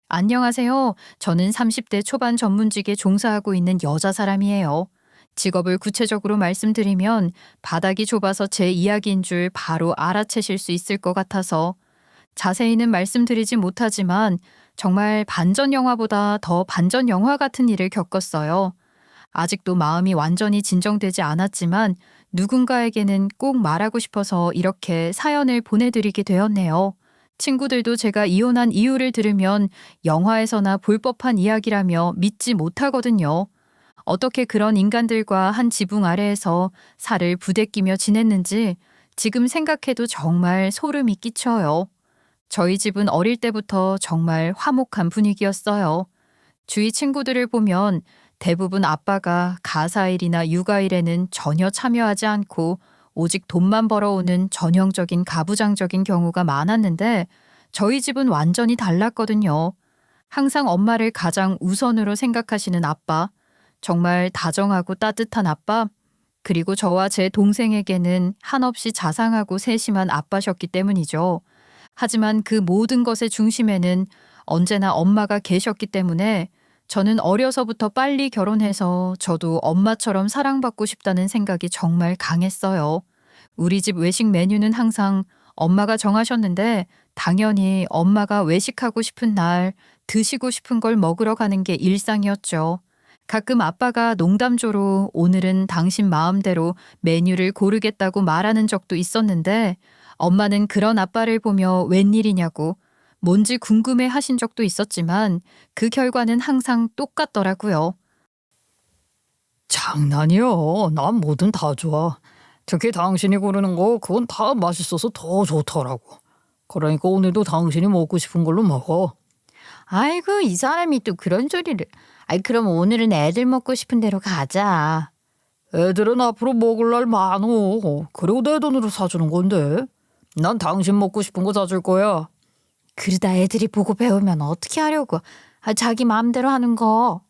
안녕하세요. 저는 30대 초반 전문직에 종사하고 있는 여자 사람이에요. 직업을 구체적으로 말씀드리면 바닥이 좁아서 제 이야기인 줄 바로 알아채실 수 있을 것 같아서 자세히는 말씀드리지 못하지만 정말 반전 영화보다 더 반전 영화 같은 일을 겪었어요. 아직도 마음이 완전히 진정되지 않았지만 누군가에게는 꼭 말하고 싶어서 이렇게 사연을 보내드리게 되었네요. 친구들도 제가 이혼한 이유를 들으면 영화에서나 볼 법한 이야기라며 믿지 못하거든요. 어떻게 그런 인간들과 한 지붕 아래에서 살을 부대끼며 지냈는지 지금 생각해도 정말 소름이 끼쳐요. 저희 집은 어릴 때부터 정말 화목한 분위기였어요. 주위 친구들을 보면 대부분 아빠가 가사일이나 육아일에는 전혀 참여하지 않고 오직 돈만 벌어오는 전형적인 가부장적인 경우가 많았는데 저희 집은 완전히 달랐거든요. 항상 엄마를 가장 우선으로 생각하시는 아빠, 정말 다정하고 따뜻한 아빠, 그리고 저와 제 동생에게는 한없이 자상하고 세심한 아빠셨기 때문이죠. 하지만 그 모든 것의 중심에는 언제나 엄마가 계셨기 때문에 저는 어려서부터 빨리 결혼해서 저도 엄마처럼 사랑받고 싶다는 생각이 정말 강했어요. 우리 집 외식 메뉴는 항상 엄마가 정하셨는데 당연히 엄마가 외식하고 싶은 날 드시고 싶은 걸 먹으러 가는 게 일상이었죠. 가끔 아빠가 농담조로 오늘은 당신 마음대로 메뉴를 고르겠다고 말하는 적도 있었는데 엄마는 그런 아빠를 보며 웬일이냐고 뭔지 궁금해 하신 적도 있었지만 그 결과는 항상 똑같더라고요. 장난이요. 난 뭐든 다 좋아. 특히 당신이 고르는 거 그건 다 맛있어서 더 좋더라고. 그러니까 오늘도 당신이 먹고 싶은 걸로 먹어. 아이고, 이 사람이 또 그런 소리를. 아이, 그럼 오늘은 애들 먹고 싶은 대로 가자. 애들은 앞으로 먹을 날 많어. 그리고 내 돈으로 사주는 건데. 난 당신 먹고 싶은 거 사줄 거야. 그러다 애들이 보고 배우면 어떻게 하려고. 자기 마음대로 하는 거.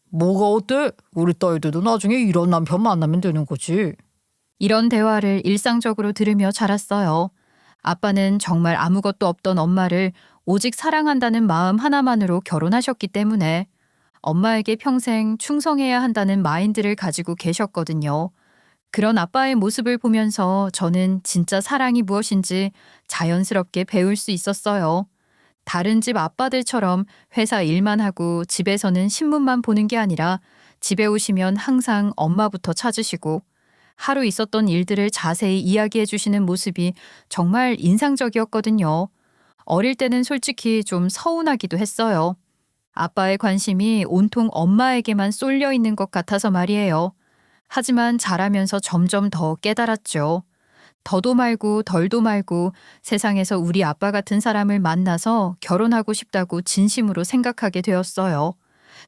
뭐가 어때? 우리 딸들도 나중에 이런 남편 만나면 되는 거지. 이런 대화를 일상적으로 들으며 자랐어요. 아빠는 정말 아무것도 없던 엄마를 오직 사랑한다는 마음 하나만으로 결혼하셨기 때문에 엄마에게 평생 충성해야 한다는 마인드를 가지고 계셨거든요. 그런 아빠의 모습을 보면서 저는 진짜 사랑이 무엇인지 자연스럽게 배울 수 있었어요. 다른 집 아빠들처럼 회사 일만 하고 집에서는 신문만 보는 게 아니라 집에 오시면 항상 엄마부터 찾으시고 하루 있었던 일들을 자세히 이야기해 주시는 모습이 정말 인상적이었거든요. 어릴 때는 솔직히 좀 서운하기도 했어요. 아빠의 관심이 온통 엄마에게만 쏠려 있는 것 같아서 말이에요. 하지만 자라면서 점점 더 깨달았죠. 더도 말고 덜도 말고 세상에서 우리 아빠 같은 사람을 만나서 결혼하고 싶다고 진심으로 생각하게 되었어요.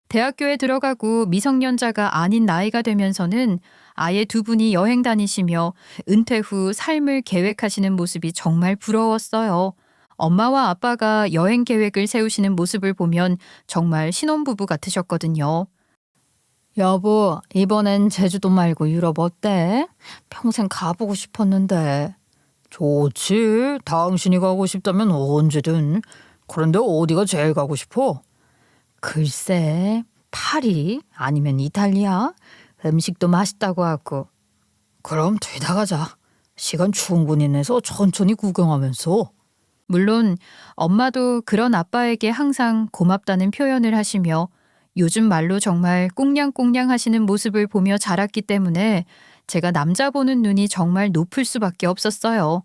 대학교에 들어가고 미성년자가 아닌 나이가 되면서는 아예 두 분이 여행 다니시며 은퇴 후 삶을 계획하시는 모습이 정말 부러웠어요. 엄마와 아빠가 여행 계획을 세우시는 모습을 보면 정말 신혼부부 같으셨거든요. 여보, 이번엔 제주도 말고 유럽 어때? 평생 가보고 싶었는데. 좋지. 당신이 가고 싶다면 언제든. 그런데 어디가 제일 가고 싶어? 글쎄, 파리 아니면 이탈리아? 음식도 맛있다고 하고. 그럼 되다 가자. 시간 충분히 내서 천천히 구경하면서. 물론 엄마도 그런 아빠에게 항상 고맙다는 표현을 하시며 요즘 말로 정말 꽁냥꽁냥 하시는 모습을 보며 자랐기 때문에 제가 남자 보는 눈이 정말 높을 수밖에 없었어요.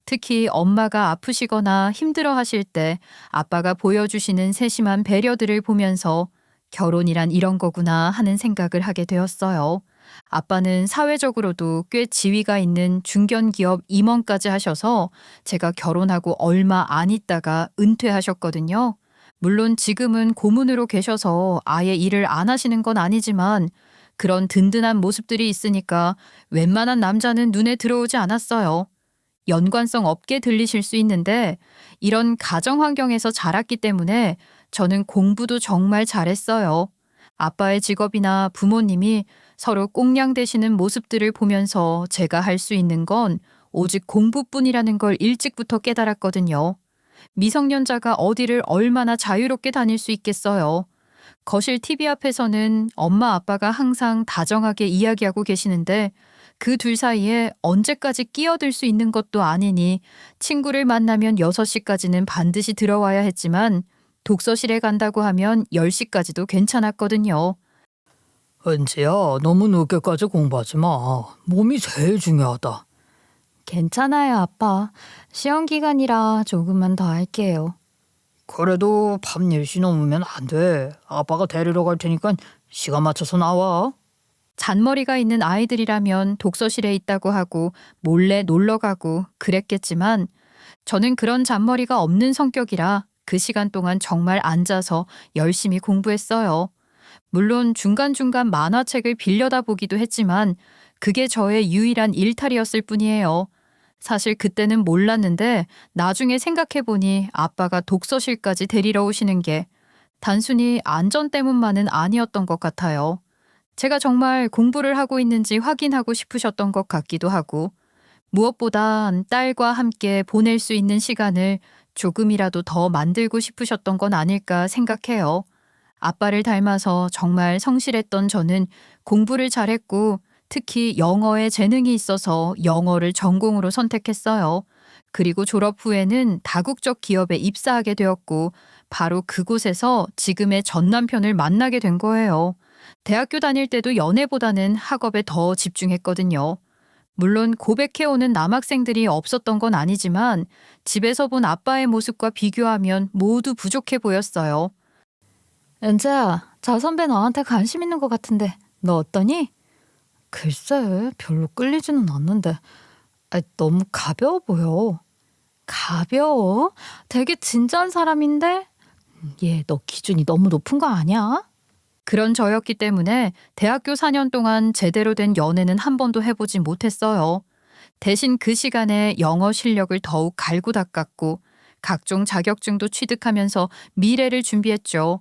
특히 엄마가 아프시거나 힘들어 하실 때 아빠가 보여주시는 세심한 배려들을 보면서 결혼이란 이런 거구나 하는 생각을 하게 되었어요. 아빠는 사회적으로도 꽤 지위가 있는 중견기업 임원까지 하셔서 제가 결혼하고 얼마 안 있다가 은퇴하셨거든요. 물론 지금은 고문으로 계셔서 아예 일을 안 하시는 건 아니지만 그런 든든한 모습들이 있으니까 웬만한 남자는 눈에 들어오지 않았어요. 연관성 없게 들리실 수 있는데 이런 가정 환경에서 자랐기 때문에 저는 공부도 정말 잘했어요. 아빠의 직업이나 부모님이 서로 꽁냥대시는 모습들을 보면서 제가 할 수 있는 건 오직 공부뿐이라는 걸 일찍부터 깨달았거든요. 미성년자가 어디를 얼마나 자유롭게 다닐 수 있겠어요. 거실 TV 앞에서는 엄마 아빠가 항상 다정하게 이야기하고 계시는데 그 둘 사이에 언제까지 끼어들 수 있는 것도 아니니 친구를 만나면 6시까지는 반드시 들어와야 했지만 독서실에 간다고 하면 10시까지도 괜찮았거든요. 은지야, 너무 늦게까지 공부하지 마. 몸이 제일 중요하다. 괜찮아요, 아빠. 시험 기간이라 조금만 더 할게요. 그래도 밤 10시 넘으면 안 돼. 아빠가 데리러 갈 테니까 시간 맞춰서 나와. 잔머리가 있는 아이들이라면 독서실에 있다고 하고 몰래 놀러 가고 그랬겠지만 저는 그런 잔머리가 없는 성격이라 그 시간 동안 정말 앉아서 열심히 공부했어요. 물론 중간중간 만화책을 빌려다 보기도 했지만 그게 저의 유일한 일탈이었을 뿐이에요. 사실 그때는 몰랐는데 나중에 생각해보니 아빠가 독서실까지 데리러 오시는 게 단순히 안전 때문만은 아니었던 것 같아요. 제가 정말 공부를 하고 있는지 확인하고 싶으셨던 것 같기도 하고 무엇보단 딸과 함께 보낼 수 있는 시간을 조금이라도 더 만들고 싶으셨던 건 아닐까 생각해요. 아빠를 닮아서 정말 성실했던 저는 공부를 잘했고 특히 영어에 재능이 있어서 영어를 전공으로 선택했어요. 그리고 졸업 후에는 다국적 기업에 입사하게 되었고 바로 그곳에서 지금의 전 남편을 만나게 된 거예요. 대학교 다닐 때도 연애보다는 학업에 더 집중했거든요. 물론 고백해오는 남학생들이 없었던 건 아니지만 집에서 본 아빠의 모습과 비교하면 모두 부족해 보였어요. 은지야, 저 선배 너한테 관심 있는 것 같은데 너 어떠니? 글쎄, 별로 끌리지는 않는데 너무 가벼워 보여. 가벼워? 되게 진지한 사람인데? 얘 너 기준이 너무 높은 거 아니야? 그런 저였기 때문에 대학교 4년 동안 제대로 된 연애는 한 번도 해보지 못했어요. 대신 그 시간에 영어 실력을 더욱 갈고 닦았고 각종 자격증도 취득하면서 미래를 준비했죠.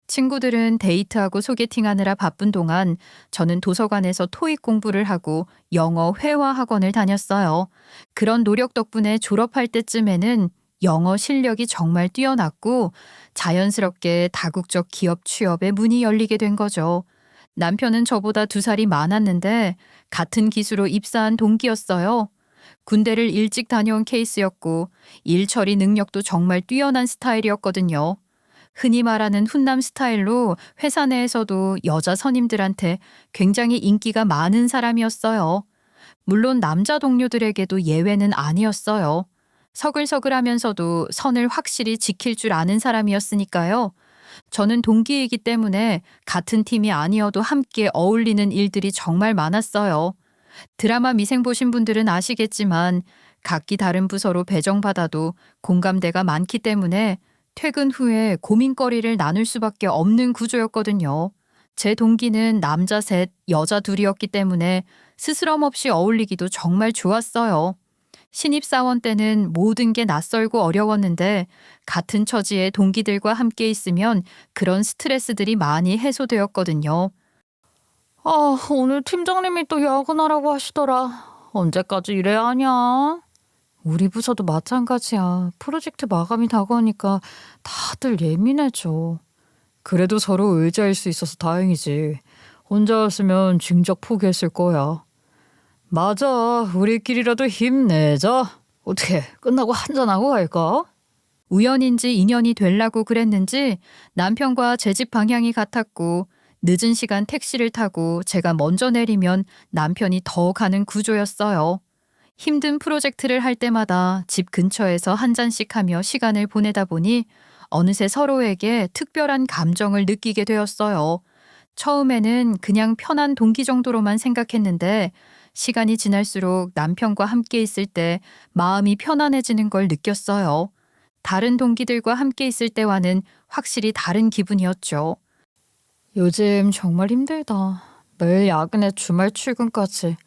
친구들은 데이트하고 소개팅하느라 바쁜 동안 저는 도서관에서 토익 공부를 하고 영어 회화 학원을 다녔어요. 그런 노력 덕분에 졸업할 때쯤에는 영어 실력이 정말 뛰어났고 자연스럽게 다국적 기업 취업에 문이 열리게 된 거죠. 남편은 저보다 2살이 많았는데 같은 기수로 입사한 동기였어요. 군대를 일찍 다녀온 케이스였고 일 처리 능력도 정말 뛰어난 스타일이었거든요. 흔히 말하는 훈남 스타일로 회사 내에서도 여자 선임들한테 굉장히 인기가 많은 사람이었어요. 물론 남자 동료들에게도 예외는 아니었어요. 서글서글하면서도 선을 확실히 지킬 줄 아는 사람이었으니까요. 저는 동기이기 때문에 같은 팀이 아니어도 함께 어울리는 일들이 정말 많았어요. 드라마 미생 보신 분들은 아시겠지만 각기 다른 부서로 배정받아도 공감대가 많기 때문에 퇴근 후에 고민거리를 나눌 수밖에 없는 구조였거든요. 제 동기는 남자 3, 여자 2이었기 때문에 스스럼 없이 어울리기도 정말 좋았어요. 신입사원 때는 모든 게 낯설고 어려웠는데 같은 처지의 동기들과 함께 있으면 그런 스트레스들이 많이 해소되었거든요. 오늘 팀장님이 또 야근하라고 하시더라. 언제까지 일해야 하냐? 우리 부서도 마찬가지야. 프로젝트 마감이 다가오니까 다들 예민해져. 그래도 서로 의지할 수 있어서 다행이지. 혼자였으면 진작 포기했을 거야. 맞아, 우리끼리라도 힘내자. 어떻게 끝나고 한잔하고 갈까? 우연인지 인연이 되려고 그랬는지 남편과 제 집 방향이 같았고 늦은 시간 택시를 타고 제가 먼저 내리면 남편이 더 가는 구조였어요. 힘든 프로젝트를 할 때마다 집 근처에서 한 잔씩 하며 시간을 보내다 보니 어느새 서로에게 특별한 감정을 느끼게 되었어요. 처음에는 그냥 편한 동기 정도로만 생각했는데 시간이 지날수록 남편과 함께 있을 때 마음이 편안해지는 걸 느꼈어요. 다른 동기들과 함께 있을 때와는 확실히 다른 기분이었죠. 요즘 정말 힘들다. 매일 야근에 주말 출근까지.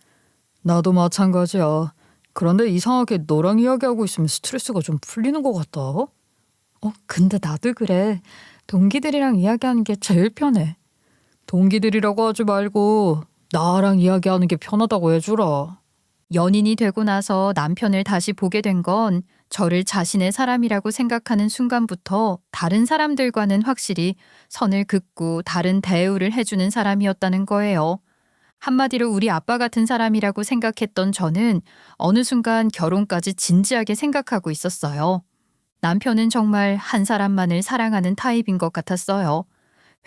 나도 마찬가지야. 그런데 이상하게 너랑 이야기하고 있으면 스트레스가 좀 풀리는 것 같다. 근데 나도 그래. 동기들이랑 이야기하는 게 제일 편해. 동기들이라고 하지 말고 나랑 이야기하는 게 편하다고 해주라. 연인이 되고 나서 남편을 다시 보게 된 건 저를 자신의 사람이라고 생각하는 순간부터 다른 사람들과는 확실히 선을 긋고 다른 대우를 해주는 사람이었다는 거예요. 한마디로 우리 아빠 같은 사람이라고 생각했던 저는 어느 순간 결혼까지 진지하게 생각하고 있었어요. 남편은 정말 한 사람만을 사랑하는 타입인 것 같았어요.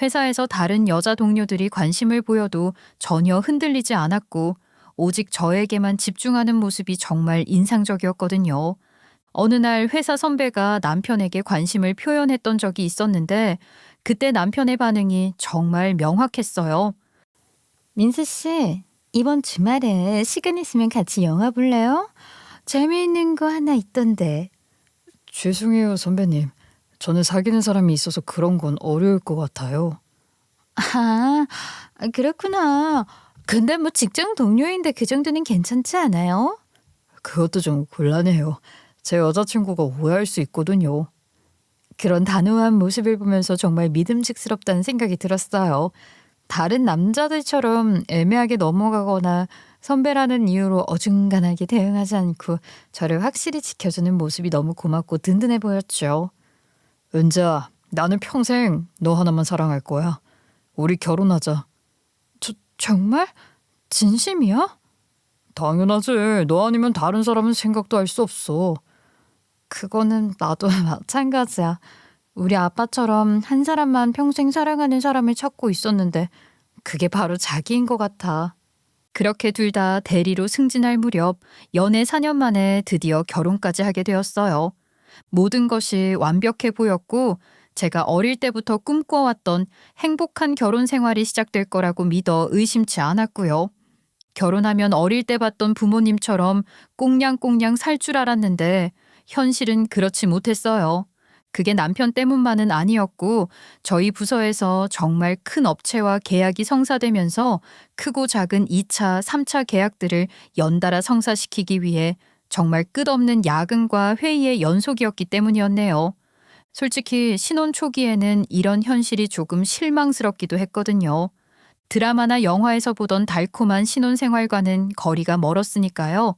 회사에서 다른 여자 동료들이 관심을 보여도 전혀 흔들리지 않았고 오직 저에게만 집중하는 모습이 정말 인상적이었거든요. 어느 날 회사 선배가 남편에게 관심을 표현했던 적이 있었는데 그때 남편의 반응이 정말 명확했어요. 민수 씨, 이번 주말에 시간 있으면 같이 영화 볼래요? 재미있는 거 하나 있던데. 죄송해요, 선배님. 저는 사귀는 사람이 있어서 그런 건 어려울 것 같아요. 아, 그렇구나. 근데 뭐 직장 동료인데 그 정도는 괜찮지 않아요? 그것도 좀 곤란해요. 제 여자친구가 오해할 수 있거든요. 그런 단호한 모습을 보면서 정말 믿음직스럽다는 생각이 들었어요. 다른 남자들처럼 애매하게 넘어가거나 선배라는 이유로 어중간하게 대응하지 않고 저를 확실히 지켜주는 모습이 너무 고맙고 든든해 보였죠. 은재야, 나는 평생 너 하나만 사랑할 거야. 우리 결혼하자. 정말? 진심이야? 당연하지. 너 아니면 다른 사람은 생각도 할 수 없어. 그거는 나도 마찬가지야. 우리 아빠처럼 한 사람만 평생 사랑하는 사람을 찾고 있었는데 그게 바로 자기인 것 같아. 그렇게 둘 다 대리로 승진할 무렵 연애 4년 만에 드디어 결혼까지 하게 되었어요. 모든 것이 완벽해 보였고 제가 어릴 때부터 꿈꿔왔던 행복한 결혼 생활이 시작될 거라고 믿어 의심치 않았고요. 결혼하면 어릴 때 봤던 부모님처럼 꽁냥꽁냥 살 줄 알았는데 현실은 그렇지 못했어요. 그게 남편 때문만은 아니었고 저희 부서에서 정말 큰 업체와 계약이 성사되면서 크고 작은 2차, 3차 계약들을 연달아 성사시키기 위해 정말 끝없는 야근과 회의의 연속이었기 때문이었네요. 솔직히 신혼 초기에는 이런 현실이 조금 실망스럽기도 했거든요. 드라마나 영화에서 보던 달콤한 신혼 생활과는 거리가 멀었으니까요.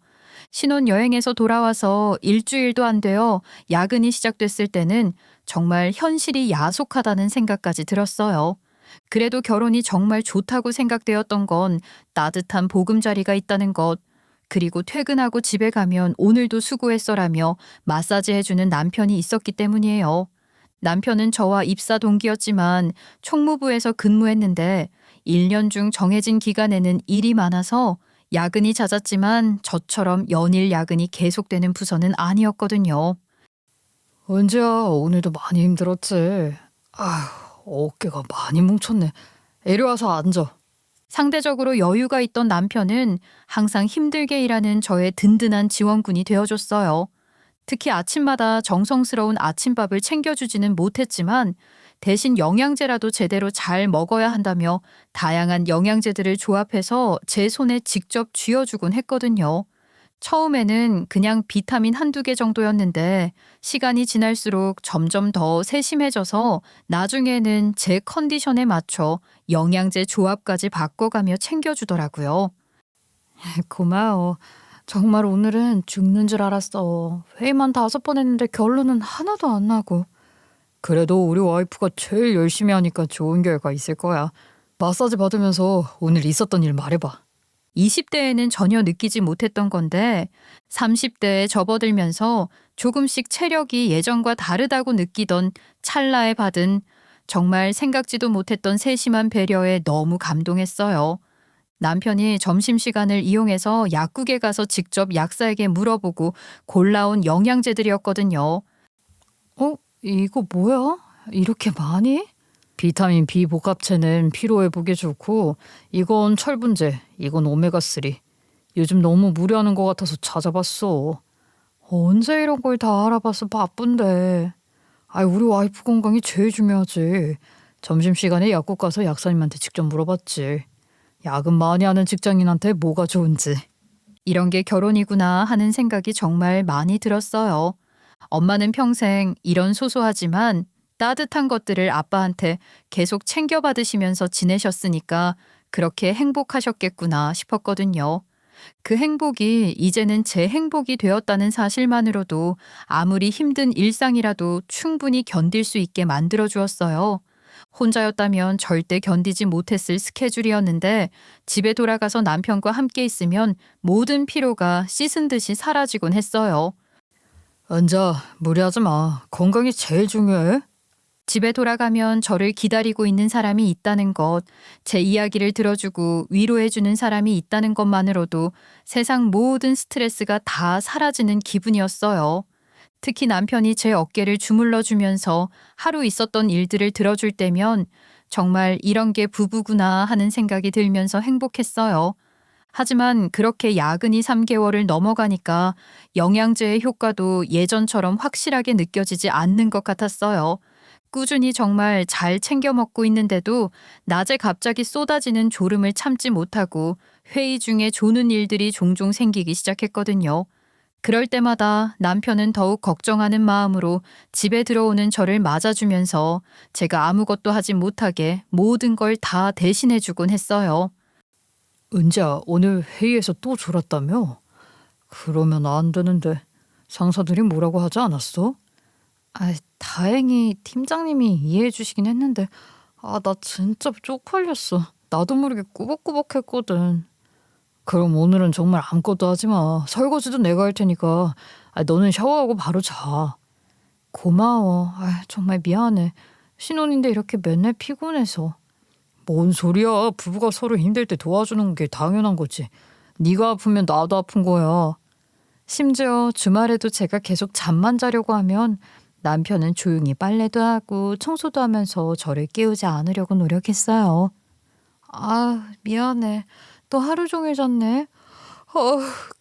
신혼 여행에서 돌아와서 일주일도 안 되어 야근이 시작됐을 때는 정말 현실이 야속하다는 생각까지 들었어요. 그래도 결혼이 정말 좋다고 생각되었던 건 따뜻한 보금자리가 있다는 것, 그리고 퇴근하고 집에 가면 오늘도 수고했어라며 마사지 해주는 남편이 있었기 때문이에요. 남편은 저와 입사 동기였지만 총무부에서 근무했는데 1년 중 정해진 기간에는 일이 많아서 야근이 잦았지만 저처럼 연일 야근이 계속되는 부서는 아니었거든요. 은재야, 오늘도 많이 힘들었지. 어깨가 많이 뭉쳤네. 이리 와서 앉아. 상대적으로 여유가 있던 남편은 항상 힘들게 일하는 저의 든든한 지원군이 되어줬어요. 특히 아침마다 정성스러운 아침밥을 챙겨주지는 못했지만 대신 영양제라도 제대로 잘 먹어야 한다며 다양한 영양제들을 조합해서 제 손에 직접 쥐어주곤 했거든요. 처음에는 그냥 비타민 한두 개 정도였는데 시간이 지날수록 점점 더 세심해져서 나중에는 제 컨디션에 맞춰 영양제 조합까지 바꿔가며 챙겨주더라고요. 고마워. 정말 오늘은 죽는 줄 알았어. 회의만 5번 했는데 결론은 하나도 안 나고. 그래도 우리 와이프가 제일 열심히 하니까 좋은 결과 있을 거야. 마사지 받으면서 오늘 있었던 일 말해봐. 20대에는 전혀 느끼지 못했던 건데 30대에 접어들면서 조금씩 체력이 예전과 다르다고 느끼던 찰나에 받은 정말 생각지도 못했던 세심한 배려에 너무 감동했어요. 남편이 점심시간을 이용해서 약국에 가서 직접 약사에게 물어보고 골라온 영양제들이었거든요. 이거 뭐야? 이렇게 많이? 비타민 B 복합체는 피로 회복에 좋고 이건 철분제, 이건 오메가3. 요즘 너무 무리하는 것 같아서 찾아봤어. 언제 이런 걸 다 알아봤어? 바쁜데. 우리 와이프 건강이 제일 중요하지. 점심시간에 약국 가서 약사님한테 직접 물어봤지. 야근 많이 하는 직장인한테 뭐가 좋은지. 이런 게 결혼이구나 하는 생각이 정말 많이 들었어요. 엄마는 평생 이런 소소하지만 따뜻한 것들을 아빠한테 계속 챙겨받으시면서 지내셨으니까 그렇게 행복하셨겠구나 싶었거든요. 그 행복이 이제는 제 행복이 되었다는 사실만으로도 아무리 힘든 일상이라도 충분히 견딜 수 있게 만들어 주었어요. 혼자였다면 절대 견디지 못했을 스케줄이었는데 집에 돌아가서 남편과 함께 있으면 모든 피로가 씻은 듯이 사라지곤 했어요. 은자, 무리하지 마. 건강이 제일 중요해. 집에 돌아가면 저를 기다리고 있는 사람이 있다는 것, 제 이야기를 들어주고 위로해주는 사람이 있다는 것만으로도 세상 모든 스트레스가 다 사라지는 기분이었어요. 특히 남편이 제 어깨를 주물러 주면서 하루 있었던 일들을 들어줄 때면 정말 이런 게 부부구나 하는 생각이 들면서 행복했어요. 하지만 그렇게 야근이 3개월을 넘어가니까 영양제의 효과도 예전처럼 확실하게 느껴지지 않는 것 같았어요. 꾸준히 정말 잘 챙겨 먹고 있는데도 낮에 갑자기 쏟아지는 졸음을 참지 못하고 회의 중에 조는 일들이 종종 생기기 시작했거든요. 그럴 때마다 남편은 더욱 걱정하는 마음으로 집에 들어오는 저를 맞아주면서 제가 아무것도 하지 못하게 모든 걸 다 대신해주곤 했어요. 은자, 오늘 회의에서 또 졸았다며? 그러면 안 되는데. 상사들이 뭐라고 하지 않았어? 다행히 팀장님이 이해해 주시긴 했는데 나 진짜 쪽팔렸어. 나도 모르게 꾸벅꾸벅했거든. 그럼 오늘은 정말 아무것도 하지 마. 설거지도 내가 할 테니까. 너는 샤워하고 바로 자. 고마워. 정말 미안해. 신혼인데 이렇게 맨날 피곤해서. 뭔 소리야. 부부가 서로 힘들 때 도와주는 게 당연한 거지. 네가 아프면 나도 아픈 거야. 심지어 주말에도 제가 계속 잠만 자려고 하면 남편은 조용히 빨래도 하고 청소도 하면서 저를 깨우지 않으려고 노력했어요. 미안해. 또 하루 종일 잤네.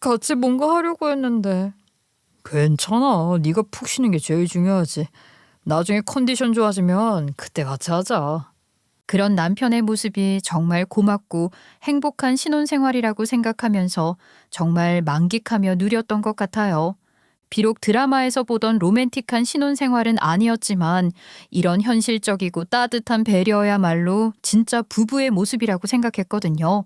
같이 뭔가 하려고 했는데. 괜찮아. 네가 푹 쉬는 게 제일 중요하지. 나중에 컨디션 좋아지면 그때 같이 하자. 그런 남편의 모습이 정말 고맙고 행복한 신혼생활이라고 생각하면서 정말 만끽하며 누렸던 것 같아요. 비록 드라마에서 보던 로맨틱한 신혼생활은 아니었지만 이런 현실적이고 따뜻한 배려야말로 진짜 부부의 모습이라고 생각했거든요.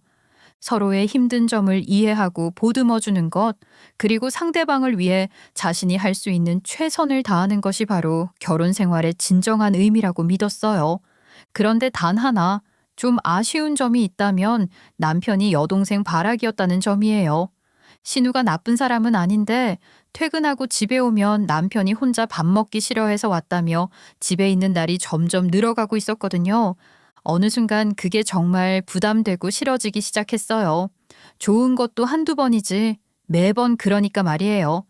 서로의 힘든 점을 이해하고 보듬어주는 것, 그리고 상대방을 위해 자신이 할 수 있는 최선을 다하는 것이 바로 결혼 생활의 진정한 의미라고 믿었어요. 그런데 단 하나, 좀 아쉬운 점이 있다면 남편이 여동생 바락이었다는 점이에요. 신우가 나쁜 사람은 아닌데 퇴근하고 집에 오면 남편이 혼자 밥 먹기 싫어해서 왔다며 집에 있는 날이 점점 늘어가고 있었거든요. 어느 순간 그게 정말 부담되고 싫어지기 시작했어요. 좋은 것도 한두 번이지 매번 그러니까 말이에요.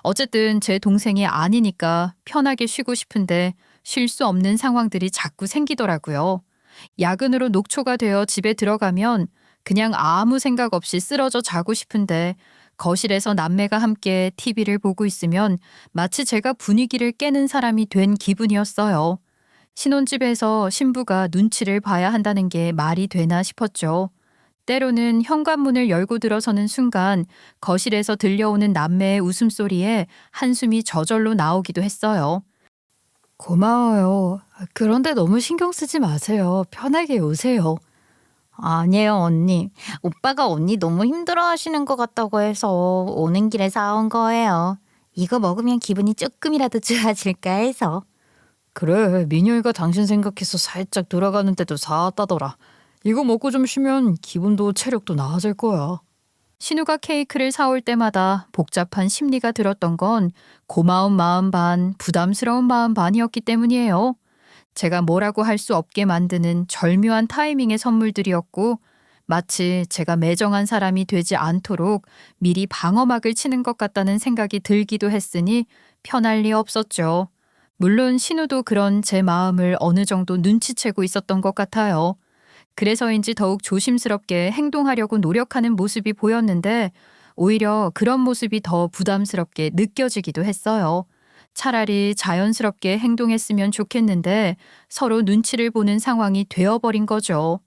어쨌든 제 동생이 아니니까 편하게 쉬고 싶은데 쉴 수 없는 상황들이 자꾸 생기더라고요. 야근으로 녹초가 되어 집에 들어가면 그냥 아무 생각 없이 쓰러져 자고 싶은데 거실에서 남매가 함께 TV를 보고 있으면 마치 제가 분위기를 깨는 사람이 된 기분이었어요. 신혼집에서 신부가 눈치를 봐야 한다는 게 말이 되나 싶었죠. 때로는 현관문을 열고 들어서는 순간 거실에서 들려오는 남매의 웃음소리에 한숨이 저절로 나오기도 했어요. 고마워요. 그런데 너무 신경 쓰지 마세요. 편하게 오세요. 아니에요, 언니. 오빠가 언니 너무 힘들어 하시는 것 같다고 해서 오는 길에 사온 거예요. 이거 먹으면 기분이 조금이라도 좋아질까 해서. 그래, 민효이가 당신 생각해서 살짝 돌아가는데도 사왔다더라. 이거 먹고 좀 쉬면 기분도 체력도 나아질 거야. 신우가 케이크를 사올 때마다 복잡한 심리가 들었던 건 고마운 마음 반, 부담스러운 마음 반이었기 때문이에요. 제가 뭐라고 할 수 없게 만드는 절묘한 타이밍의 선물들이었고 마치 제가 매정한 사람이 되지 않도록 미리 방어막을 치는 것 같다는 생각이 들기도 했으니 편할 리 없었죠. 물론 신우도 그런 제 마음을 어느 정도 눈치채고 있었던 것 같아요. 그래서인지 더욱 조심스럽게 행동하려고 노력하는 모습이 보였는데 오히려 그런 모습이 더 부담스럽게 느껴지기도 했어요. 차라리 자연스럽게 행동했으면 좋겠는데 서로 눈치를 보는 상황이 되어버린 거죠.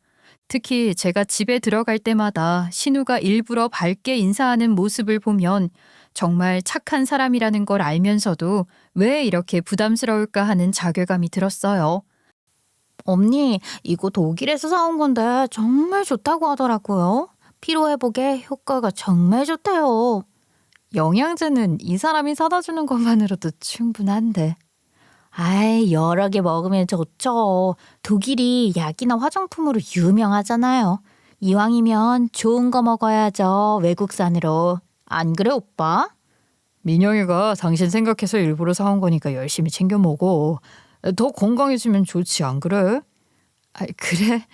특히 제가 집에 들어갈 때마다 신우가 일부러 밝게 인사하는 모습을 보면 정말 착한 사람이라는 걸 알면서도 왜 이렇게 부담스러울까 하는 자괴감이 들었어요. 언니, 이거 독일에서 사온 건데 정말 좋다고 하더라고요. 피로회복에 효과가 정말 좋대요. 영양제는 이 사람이 사다 주는 것만으로도 충분한데. 아이, 여러 개 먹으면 좋죠. 독일이 약이나 화장품으로 유명하잖아요. 이왕이면 좋은 거 먹어야죠, 외국산으로. 안 그래, 오빠? 민영이가 당신 생각해서 일부러 사온 거니까 열심히 챙겨 먹어. 더 건강해지면 좋지 안 그래? 아, 그래.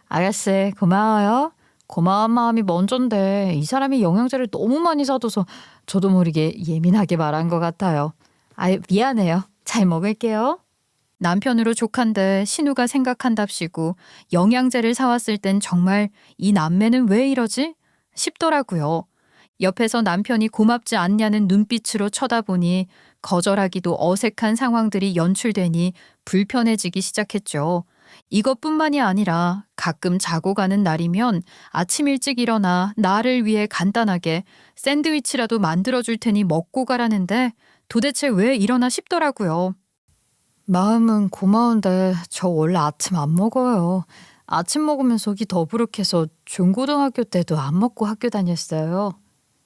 알았어. 고마워요. 고마운 마음이 먼저인데 이 사람이 영양제를 너무 많이 사둬서 저도 모르게 예민하게 말한 것 같아요. 아유, 미안해요. 잘 먹을게요. 남편으로 족한데 신우가 생각한답시고 영양제를 사왔을 땐 정말 이 남매는 왜 이러지? 싶더라고요. 옆에서 남편이 고맙지 않냐는 눈빛으로 쳐다보니 거절하기도 어색한 상황들이 연출되니 불편해지기 시작했죠. 이것뿐만이 아니라 가끔 자고 가는 날이면 아침 일찍 일어나 나를 위해 간단하게 샌드위치라도 만들어줄 테니 먹고 가라는데 도대체 왜 이러나 싶더라고요. 마음은 고마운데 저 원래 아침 안 먹어요. 아침 먹으면 속이 더부룩해서 중고등학교 때도 안 먹고 학교 다녔어요.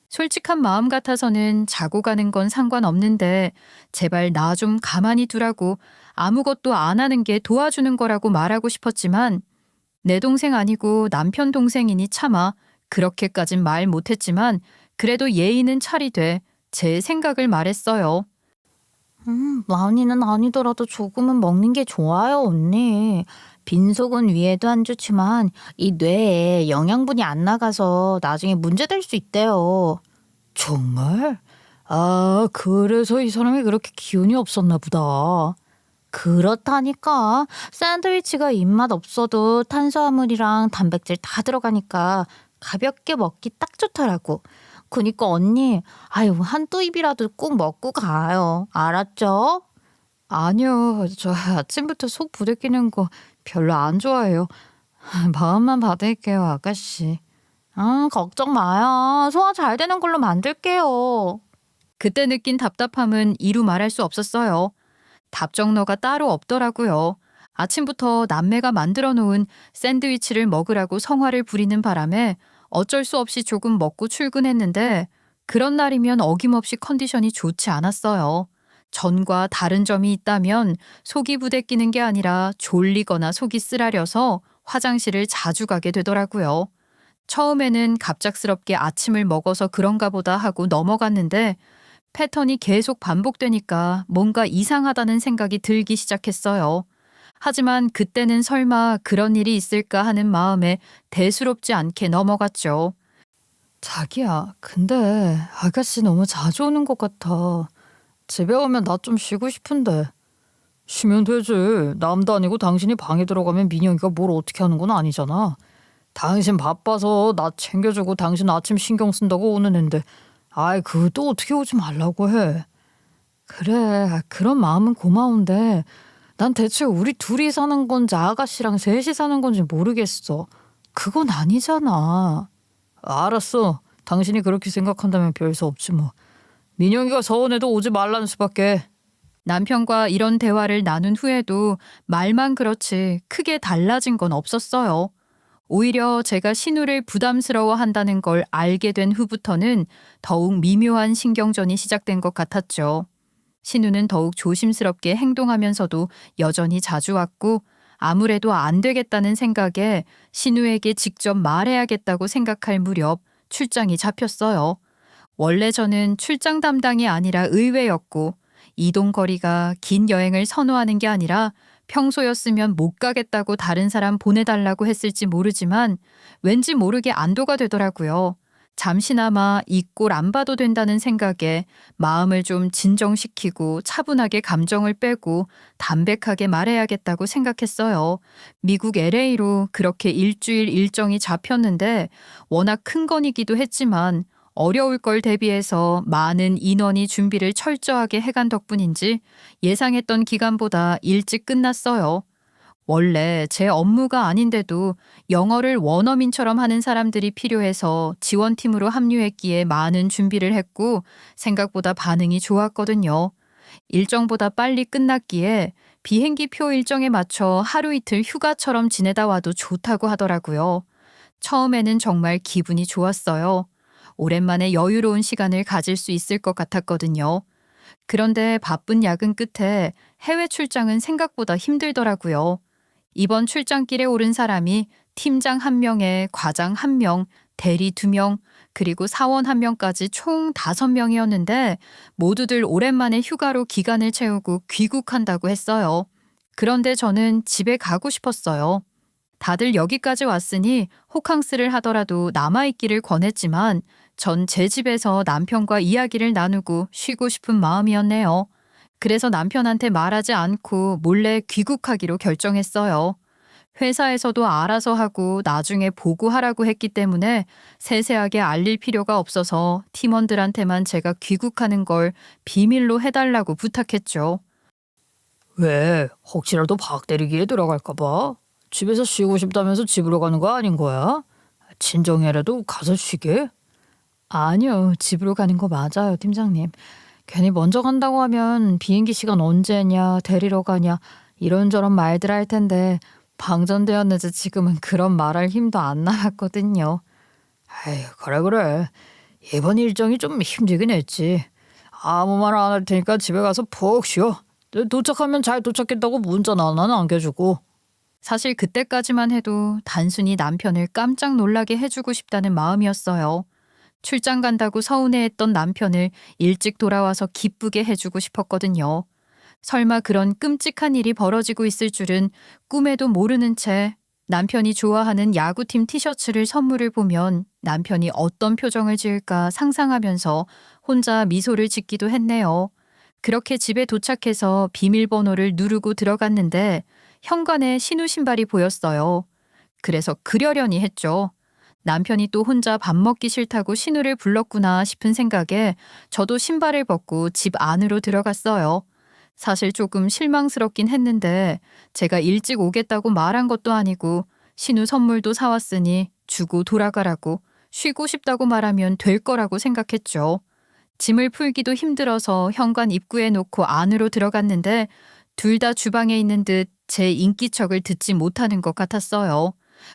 솔직한 마음 같아서는 자고 가는 건 상관없는데 제발 나 좀 가만히 두라고 아무것도 안 하는 게 도와주는 거라고 말하고 싶었지만 내 동생 아니고 남편 동생이니 차마 그렇게까진 말 못했지만 그래도 예의는 차리되 제 생각을 말했어요. 많이는 아니더라도 조금은 먹는 게 좋아요, 언니. 빈속은 위에도 안 좋지만 이 뇌에 영양분이 안 나가서 나중에 문제될 수 있대요. 정말? 아, 그래서 이 사람이 그렇게 기운이 없었나 보다. 그렇다니까. 샌드위치가 입맛 없어도 탄수화물이랑 단백질 다 들어가니까 가볍게 먹기 딱 좋더라고. 그니까 언니, 아유, 한두 입이라도 꼭 먹고 가요. 알았죠? 아니요, 저 아침부터 속 부대끼는 거 별로 안 좋아해요. 마음만 받을게요, 아가씨. 걱정 마요. 소화 잘 되는 걸로 만들게요. 그때 느낀 답답함은 이루 말할 수 없었어요. 답정너가 따로 없더라고요. 아침부터 남매가 만들어 놓은 샌드위치를 먹으라고 성화를 부리는 바람에 어쩔 수 없이 조금 먹고 출근했는데 그런 날이면 어김없이 컨디션이 좋지 않았어요. 전과 다른 점이 있다면 속이 부대끼는 게 아니라 졸리거나 속이 쓰라려서 화장실을 자주 가게 되더라고요. 처음에는 갑작스럽게 아침을 먹어서 그런가 보다 하고 넘어갔는데 패턴이 계속 반복되니까 뭔가 이상하다는 생각이 들기 시작했어요. 하지만 그때는 설마 그런 일이 있을까 하는 마음에 대수롭지 않게 넘어갔죠. 자기야, 근데 아가씨 너무 자주 오는 것 같아. 집에 오면 나 좀 쉬고 싶은데. 쉬면 되지. 남도 아니고 당신이 방에 들어가면 민영이가 뭘 어떻게 하는 건 아니잖아. 당신 바빠서 나 챙겨주고 당신 아침 신경 쓴다고 오는 앤데 아이 그것도 어떻게 오지 말라고 해. 그래, 그런 마음은 고마운데 난 대체 우리 둘이 사는 건지 아가씨랑 셋이 사는 건지 모르겠어. 그건 아니잖아. 알았어. 당신이 그렇게 생각한다면 별 수 없지 뭐. 민영이가 서운해도 오지 말라는 수밖에. 남편과 이런 대화를 나눈 후에도 말만 그렇지 크게 달라진 건 없었어요. 오히려 제가 신우를 부담스러워한다는 걸 알게 된 후부터는 더욱 미묘한 신경전이 시작된 것 같았죠. 신우는 더욱 조심스럽게 행동하면서도 여전히 자주 왔고 아무래도 안 되겠다는 생각에 신우에게 직접 말해야겠다고 생각할 무렵 출장이 잡혔어요. 원래 저는 출장 담당이 아니라 의외였고 이동 거리가 긴 여행을 선호하는 게 아니라 평소였으면 못 가겠다고 다른 사람 보내달라고 했을지 모르지만 왠지 모르게 안도가 되더라고요. 잠시나마 이 꼴 안 봐도 된다는 생각에 마음을 좀 진정시키고 차분하게 감정을 빼고 담백하게 말해야겠다고 생각했어요. 미국 LA로 그렇게 일주일 일정이 잡혔는데 워낙 큰 건이기도 했지만 어려울 걸 대비해서 많은 인원이 준비를 철저하게 해간 덕분인지 예상했던 기간보다 일찍 끝났어요. 원래 제 업무가 아닌데도 영어를 원어민처럼 하는 사람들이 필요해서 지원팀으로 합류했기에 많은 준비를 했고 생각보다 반응이 좋았거든요. 일정보다 빨리 끝났기에 비행기 표 일정에 맞춰 하루 이틀 휴가처럼 지내다 와도 좋다고 하더라고요. 처음에는 정말 기분이 좋았어요. 오랜만에 여유로운 시간을 가질 수 있을 것 같았거든요. 그런데 바쁜 야근 끝에 해외 출장은 생각보다 힘들더라고요. 이번 출장길에 오른 사람이 팀장 1명에 과장 1명, 대리 2명, 그리고 사원 1명까지 총 5명이었는데 모두들 오랜만에 휴가로 기간을 채우고 귀국한다고 했어요. 그런데 저는 집에 가고 싶었어요. 다들 여기까지 왔으니 호캉스를 하더라도 남아있기를 권했지만 전 제 집에서 남편과 이야기를 나누고 쉬고 싶은 마음이었네요. 그래서 남편한테 말하지 않고 몰래 귀국하기로 결정했어요. 회사에서도 알아서 하고 나중에 보고하라고 했기 때문에 세세하게 알릴 필요가 없어서 팀원들한테만 제가 귀국하는 걸 비밀로 해달라고 부탁했죠. 왜? 혹시라도 박 대리기에 들어갈까 봐? 집에서 쉬고 싶다면서 집으로 가는 거 아닌 거야? 친정이라도 가서 쉬게? 아니요, 집으로 가는 거 맞아요, 팀장님. 괜히 먼저 간다고 하면 비행기 시간 언제냐, 데리러 가냐 이런저런 말들 할 텐데 방전되었는지 지금은 그런 말할 힘도 안 남았거든요. 에이, 그래. 이번 일정이 좀 힘들긴 했지. 아무 말 안 할 테니까 집에 가서 푹 쉬어. 도착하면 잘 도착했다고 문자나 하나 남겨주고. 사실 그때까지만 해도 단순히 남편을 깜짝 놀라게 해주고 싶다는 마음이었어요. 출장 간다고 서운해했던 남편을 일찍 돌아와서 기쁘게 해주고 싶었거든요. 설마 그런 끔찍한 일이 벌어지고 있을 줄은 꿈에도 모르는 채 남편이 좋아하는 야구팀 티셔츠를 선물을 보면 남편이 어떤 표정을 지을까 상상하면서 혼자 미소를 짓기도 했네요. 그렇게 집에 도착해서 비밀번호를 누르고 들어갔는데 현관에 신우 신발이 보였어요. 그래서 그려려니 했죠. 남편이 또 혼자 밥 먹기 싫다고 신우를 불렀구나 싶은 생각에 저도 신발을 벗고 집 안으로 들어갔어요. 사실 조금 실망스럽긴 했는데 제가 일찍 오겠다고 말한 것도 아니고 신우 선물도 사왔으니 주고 돌아가라고 쉬고 싶다고 말하면 될 거라고 생각했죠. 짐을 풀기도 힘들어서 현관 입구에 놓고 안으로 들어갔는데 둘 다 주방에 있는 듯 제 인기척을 듣지 못하는 것 같았어요.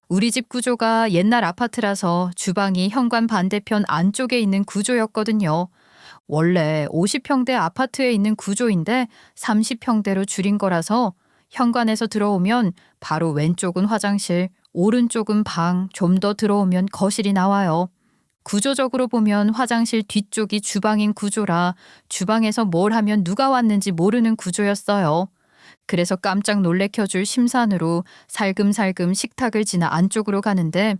우리 집 구조가 옛날 아파트라서 주방이 현관 반대편 안쪽에 있는 구조였거든요. 원래 50평대 아파트에 있는 구조인데 30평대로 줄인 거라서 현관에서 들어오면 바로 왼쪽은 화장실, 오른쪽은 방, 좀 더 들어오면 거실이 나와요. 구조적으로 보면 화장실 뒤쪽이 주방인 구조라 주방에서 뭘 하면 누가 왔는지 모르는 구조였어요. 그래서 깜짝 놀래켜줄 심산으로 살금살금 식탁을 지나 안쪽으로 가는데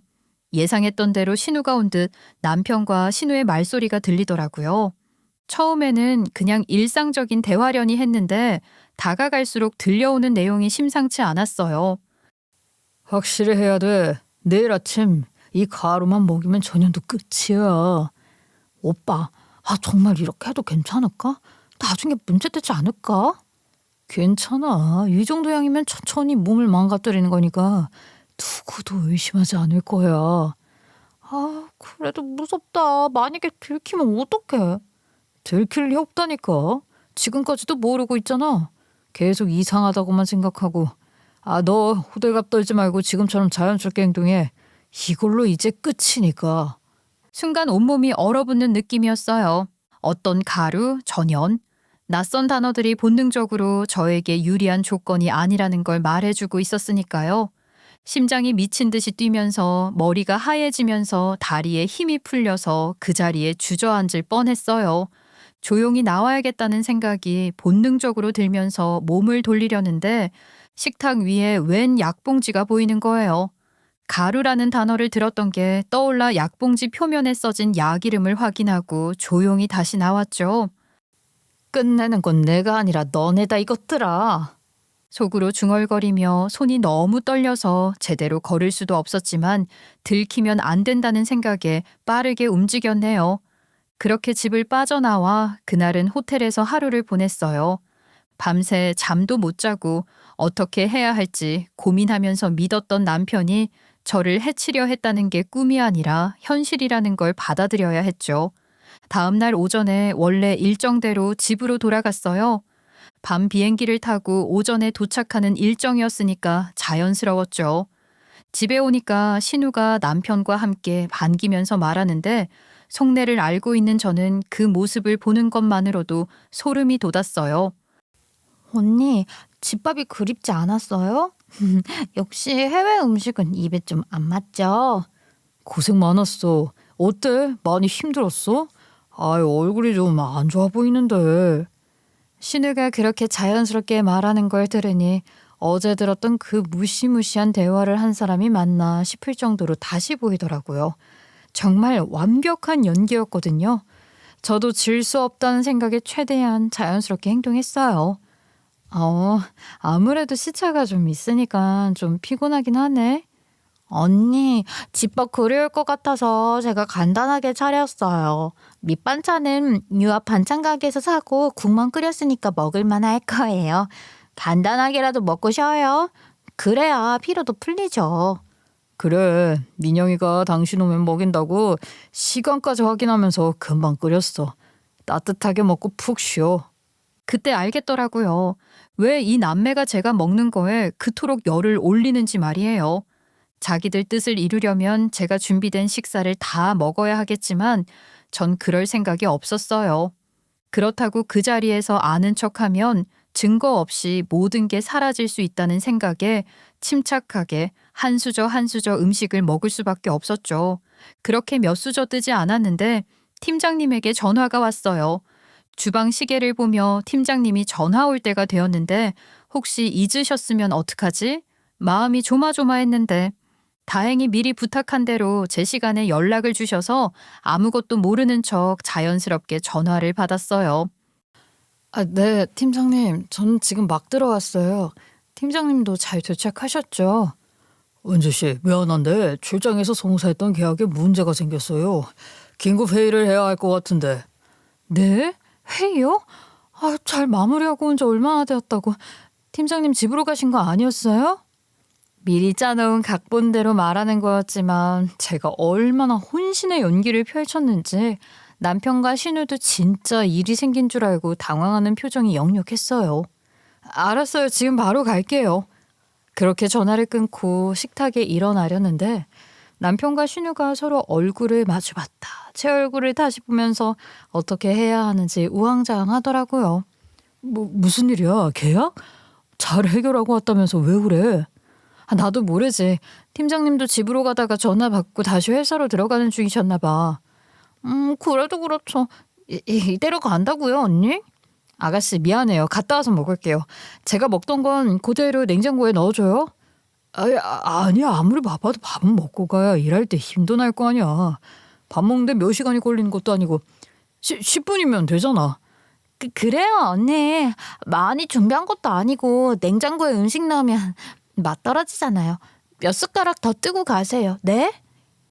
예상했던 대로 신우가 온 듯 남편과 신우의 말소리가 들리더라고요. 처음에는 그냥 일상적인 대화려니 했는데 다가갈수록 들려오는 내용이 심상치 않았어요. 확실히 해야 돼. 내일 아침 이 가루만 먹이면 저녁도 끝이야. 오빠, 정말 이렇게 해도 괜찮을까? 나중에 문제 되지 않을까? 괜찮아. 이 정도 양이면 천천히 몸을 망가뜨리는 거니까 누구도 의심하지 않을 거야. 그래도 무섭다. 만약에 들키면 어떡해? 들킬 리 없다니까. 지금까지도 모르고 있잖아. 계속 이상하다고만 생각하고. 너 호들갑 떨지 말고 지금처럼 자연스럽게 행동해. 이걸로 이제 끝이니까. 순간 온몸이 얼어붙는 느낌이었어요. 어떤 가루, 전연, 낯선 단어들이 본능적으로 저에게 유리한 조건이 아니라는 걸 말해주고 있었으니까요. 심장이 미친 듯이 뛰면서 머리가 하얘지면서 다리에 힘이 풀려서 그 자리에 주저앉을 뻔했어요. 조용히 나와야겠다는 생각이 본능적으로 들면서 몸을 돌리려는데 식탁 위에 웬 약봉지가 보이는 거예요. 가루라는 단어를 들었던 게 떠올라 약봉지 표면에 써진 약 이름을 확인하고 조용히 다시 나왔죠. 끝내는 건 내가 아니라 너네다 이것들아. 속으로 중얼거리며 손이 너무 떨려서 제대로 걸을 수도 없었지만 들키면 안 된다는 생각에 빠르게 움직였네요. 그렇게 집을 빠져나와 그날은 호텔에서 하루를 보냈어요. 밤새 잠도 못 자고 어떻게 해야 할지 고민하면서 믿었던 남편이 저를 해치려 했다는 게 꿈이 아니라 현실이라는 걸 받아들여야 했죠. 다음 날 오전에 원래 일정대로 집으로 돌아갔어요. 밤 비행기를 타고 오전에 도착하는 일정이었으니까 자연스러웠죠. 집에 오니까 신우가 남편과 함께 반기면서 말하는데 속내를 알고 있는 저는 그 모습을 보는 것만으로도 소름이 돋았어요. 언니, 집밥이 그립지 않았어요? 역시 해외 음식은 입에 좀 안 맞죠? 고생 많았어. 어때? 많이 힘들었어? 아유, 얼굴이 좀 안 좋아 보이는데. 신우가 그렇게 자연스럽게 말하는 걸 들으니 어제 들었던 그 무시무시한 대화를 한 사람이 맞나 싶을 정도로 다시 보이더라고요. 정말 완벽한 연기였거든요. 저도 질 수 없다는 생각에 최대한 자연스럽게 행동했어요. 아무래도 시차가 좀 있으니까 좀 피곤하긴 하네. 언니, 집밥 그리울 것 같아서 제가 간단하게 차렸어요. 밑반찬은 유압 반찬 가게에서 사고 국만 끓였으니까 먹을만 할 거예요. 간단하게라도 먹고 쉬어요. 그래야 피로도 풀리죠. 그래, 민영이가 당신 오면 먹인다고 시간까지 확인하면서 금방 끓였어. 따뜻하게 먹고 푹 쉬어. 그때 알겠더라고요. 왜 이 남매가 제가 먹는 거에 그토록 열을 올리는지 말이에요. 자기들 뜻을 이루려면 제가 준비된 식사를 다 먹어야 하겠지만 전 그럴 생각이 없었어요. 그렇다고 그 자리에서 아는 척하면 증거 없이 모든 게 사라질 수 있다는 생각에 침착하게 한 수저 한 수저 음식을 먹을 수밖에 없었죠. 그렇게 몇 수저 뜨지 않았는데 팀장님에게 전화가 왔어요. 주방 시계를 보며 팀장님이 전화 올 때가 되었는데 혹시 잊으셨으면 어떡하지? 마음이 조마조마했는데 다행히 미리 부탁한 대로 제 시간에 연락을 주셔서 아무것도 모르는 척 자연스럽게 전화를 받았어요. 네, 팀장님. 전 지금 막 들어왔어요. 팀장님도 잘 도착하셨죠? 은주 씨, 미안한데 출장에서 송사했던 계약에 문제가 생겼어요. 긴급 회의를 해야 할 것 같은데. 네? 회의요? 잘 마무리하고 온 지 얼마나 되었다고. 팀장님 집으로 가신 거 아니었어요? 미리 짜놓은 각본대로 말하는 거였지만 제가 얼마나 혼신의 연기를 펼쳤는지 남편과 신우도 진짜 일이 생긴 줄 알고 당황하는 표정이 역력했어요. 알았어요. 지금 바로 갈게요. 그렇게 전화를 끊고 식탁에 일어나려는데 남편과 신우가 서로 얼굴을 마주봤다. 제 얼굴을 다시 보면서 어떻게 해야 하는지 우왕좌왕하더라고요. 무슨 일이야? 계약? 잘 해결하고 왔다면서 왜 그래? 나도 모르지. 팀장님도 집으로 가다가 전화 받고 다시 회사로 들어가는 중이셨나 봐. 그래도 그렇죠. 이대로 간다고요, 언니? 아가씨 미안해요. 갔다 와서 먹을게요. 제가 먹던 건 그대로 냉장고에 넣어줘요. 아니야. 아무리 바빠도 밥은 먹고 가야 일할 때 힘도 날 거 아니야. 밥 먹는데 몇 시간이 걸리는 것도 아니고 10분이면 되잖아. 그래요, 언니. 많이 준비한 것도 아니고 냉장고에 음식 넣으면 맛 떨어지잖아요. 몇 숟가락 더 뜨고 가세요. 네?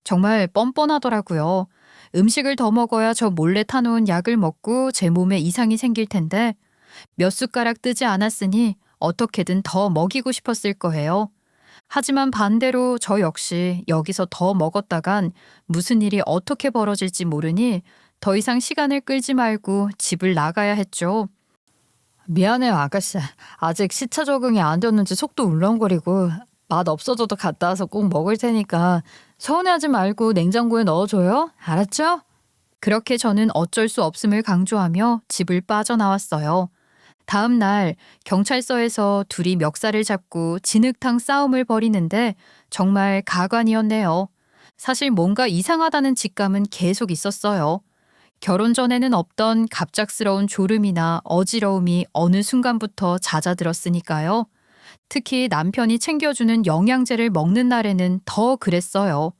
정말 뻔뻔하더라고요. 음식을 더 먹어야 저 몰래 타놓은 약을 먹고 제 몸에 이상이 생길 텐데 몇 숟가락 뜨지 않았으니 어떻게든 더 먹이고 싶었을 거예요. 하지만 반대로 저 역시 여기서 더 먹었다간 무슨 일이 어떻게 벌어질지 모르니 더 이상 시간을 끌지 말고 집을 나가야 했죠. 미안해요, 아가씨. 아직 시차 적응이 안 되었는지 속도 울렁거리고 맛 없어져도 갔다 와서 꼭 먹을 테니까 서운해하지 말고 냉장고에 넣어줘요. 알았죠? 그렇게 저는 어쩔 수 없음을 강조하며 집을 빠져나왔어요. 다음 날 경찰서에서 둘이 멱살을 잡고 진흙탕 싸움을 벌이는데 정말 가관이었네요. 사실 뭔가 이상하다는 직감은 계속 있었어요. 결혼 전에는 없던 갑작스러운 졸음이나 어지러움이 어느 순간부터 잦아들었으니까요. 특히 남편이 챙겨주는 영양제를 먹는 날에는 더 그랬어요.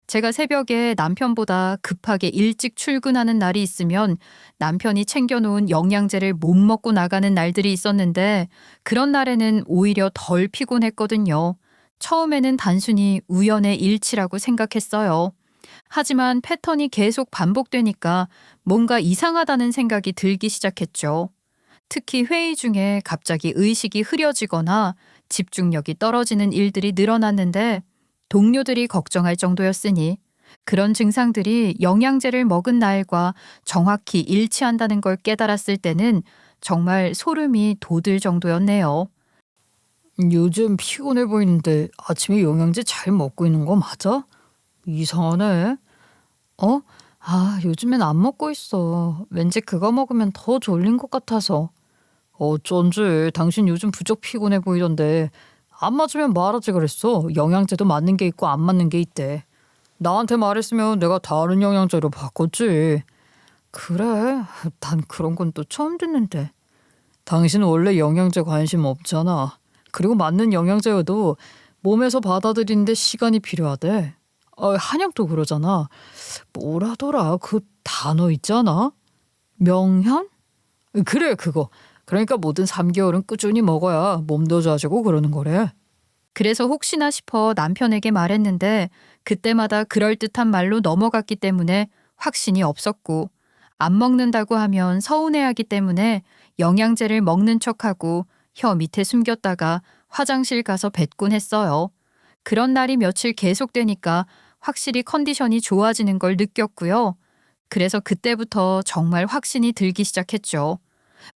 제가 새벽에 남편보다 급하게 일찍 출근하는 날이 있으면 남편이 챙겨놓은 영양제를 못 먹고 나가는 날들이 있었는데 그런 날에는 오히려 덜 피곤했거든요. 처음에는 단순히 우연의 일치라고 생각했어요. 하지만 패턴이 계속 반복되니까 뭔가 이상하다는 생각이 들기 시작했죠. 특히 회의 중에 갑자기 의식이 흐려지거나 집중력이 떨어지는 일들이 늘어났는데 동료들이 걱정할 정도였으니 그런 증상들이 영양제를 먹은 날과 정확히 일치한다는 걸 깨달았을 때는 정말 소름이 돋을 정도였네요. 요즘 피곤해 보이는데 아침에 영양제 잘 먹고 있는 거 맞아? 이상하네. 어? 요즘엔 안 먹고 있어. 왠지 그거 먹으면 더 졸린 것 같아서. 어쩐지 당신 요즘 부쩍 피곤해 보이던데 안 맞으면 말하지 그랬어. 영양제도 맞는 게 있고 안 맞는 게 있대. 나한테 말했으면 내가 다른 영양제로 바꿨지. 그래? 난 그런 건 또 처음 듣는데. 당신은 원래 영양제 관심 없잖아. 그리고 맞는 영양제여도 몸에서 받아들이는데 시간이 필요하대. 한약도 그러잖아. 뭐라더라 그 단어 있잖아. 명현? 그래 그거. 그러니까 뭐든 3개월은 꾸준히 먹어야 몸도 좋아지고 그러는 거래. 그래서 혹시나 싶어 남편에게 말했는데 그때마다 그럴듯한 말로 넘어갔기 때문에 확신이 없었고 안 먹는다고 하면 서운해하기 때문에 영양제를 먹는 척하고 혀 밑에 숨겼다가 화장실 가서 뱉곤 했어요. 그런 날이 며칠 계속되니까 확실히 컨디션이 좋아지는 걸 느꼈고요. 그래서 그때부터 정말 확신이 들기 시작했죠.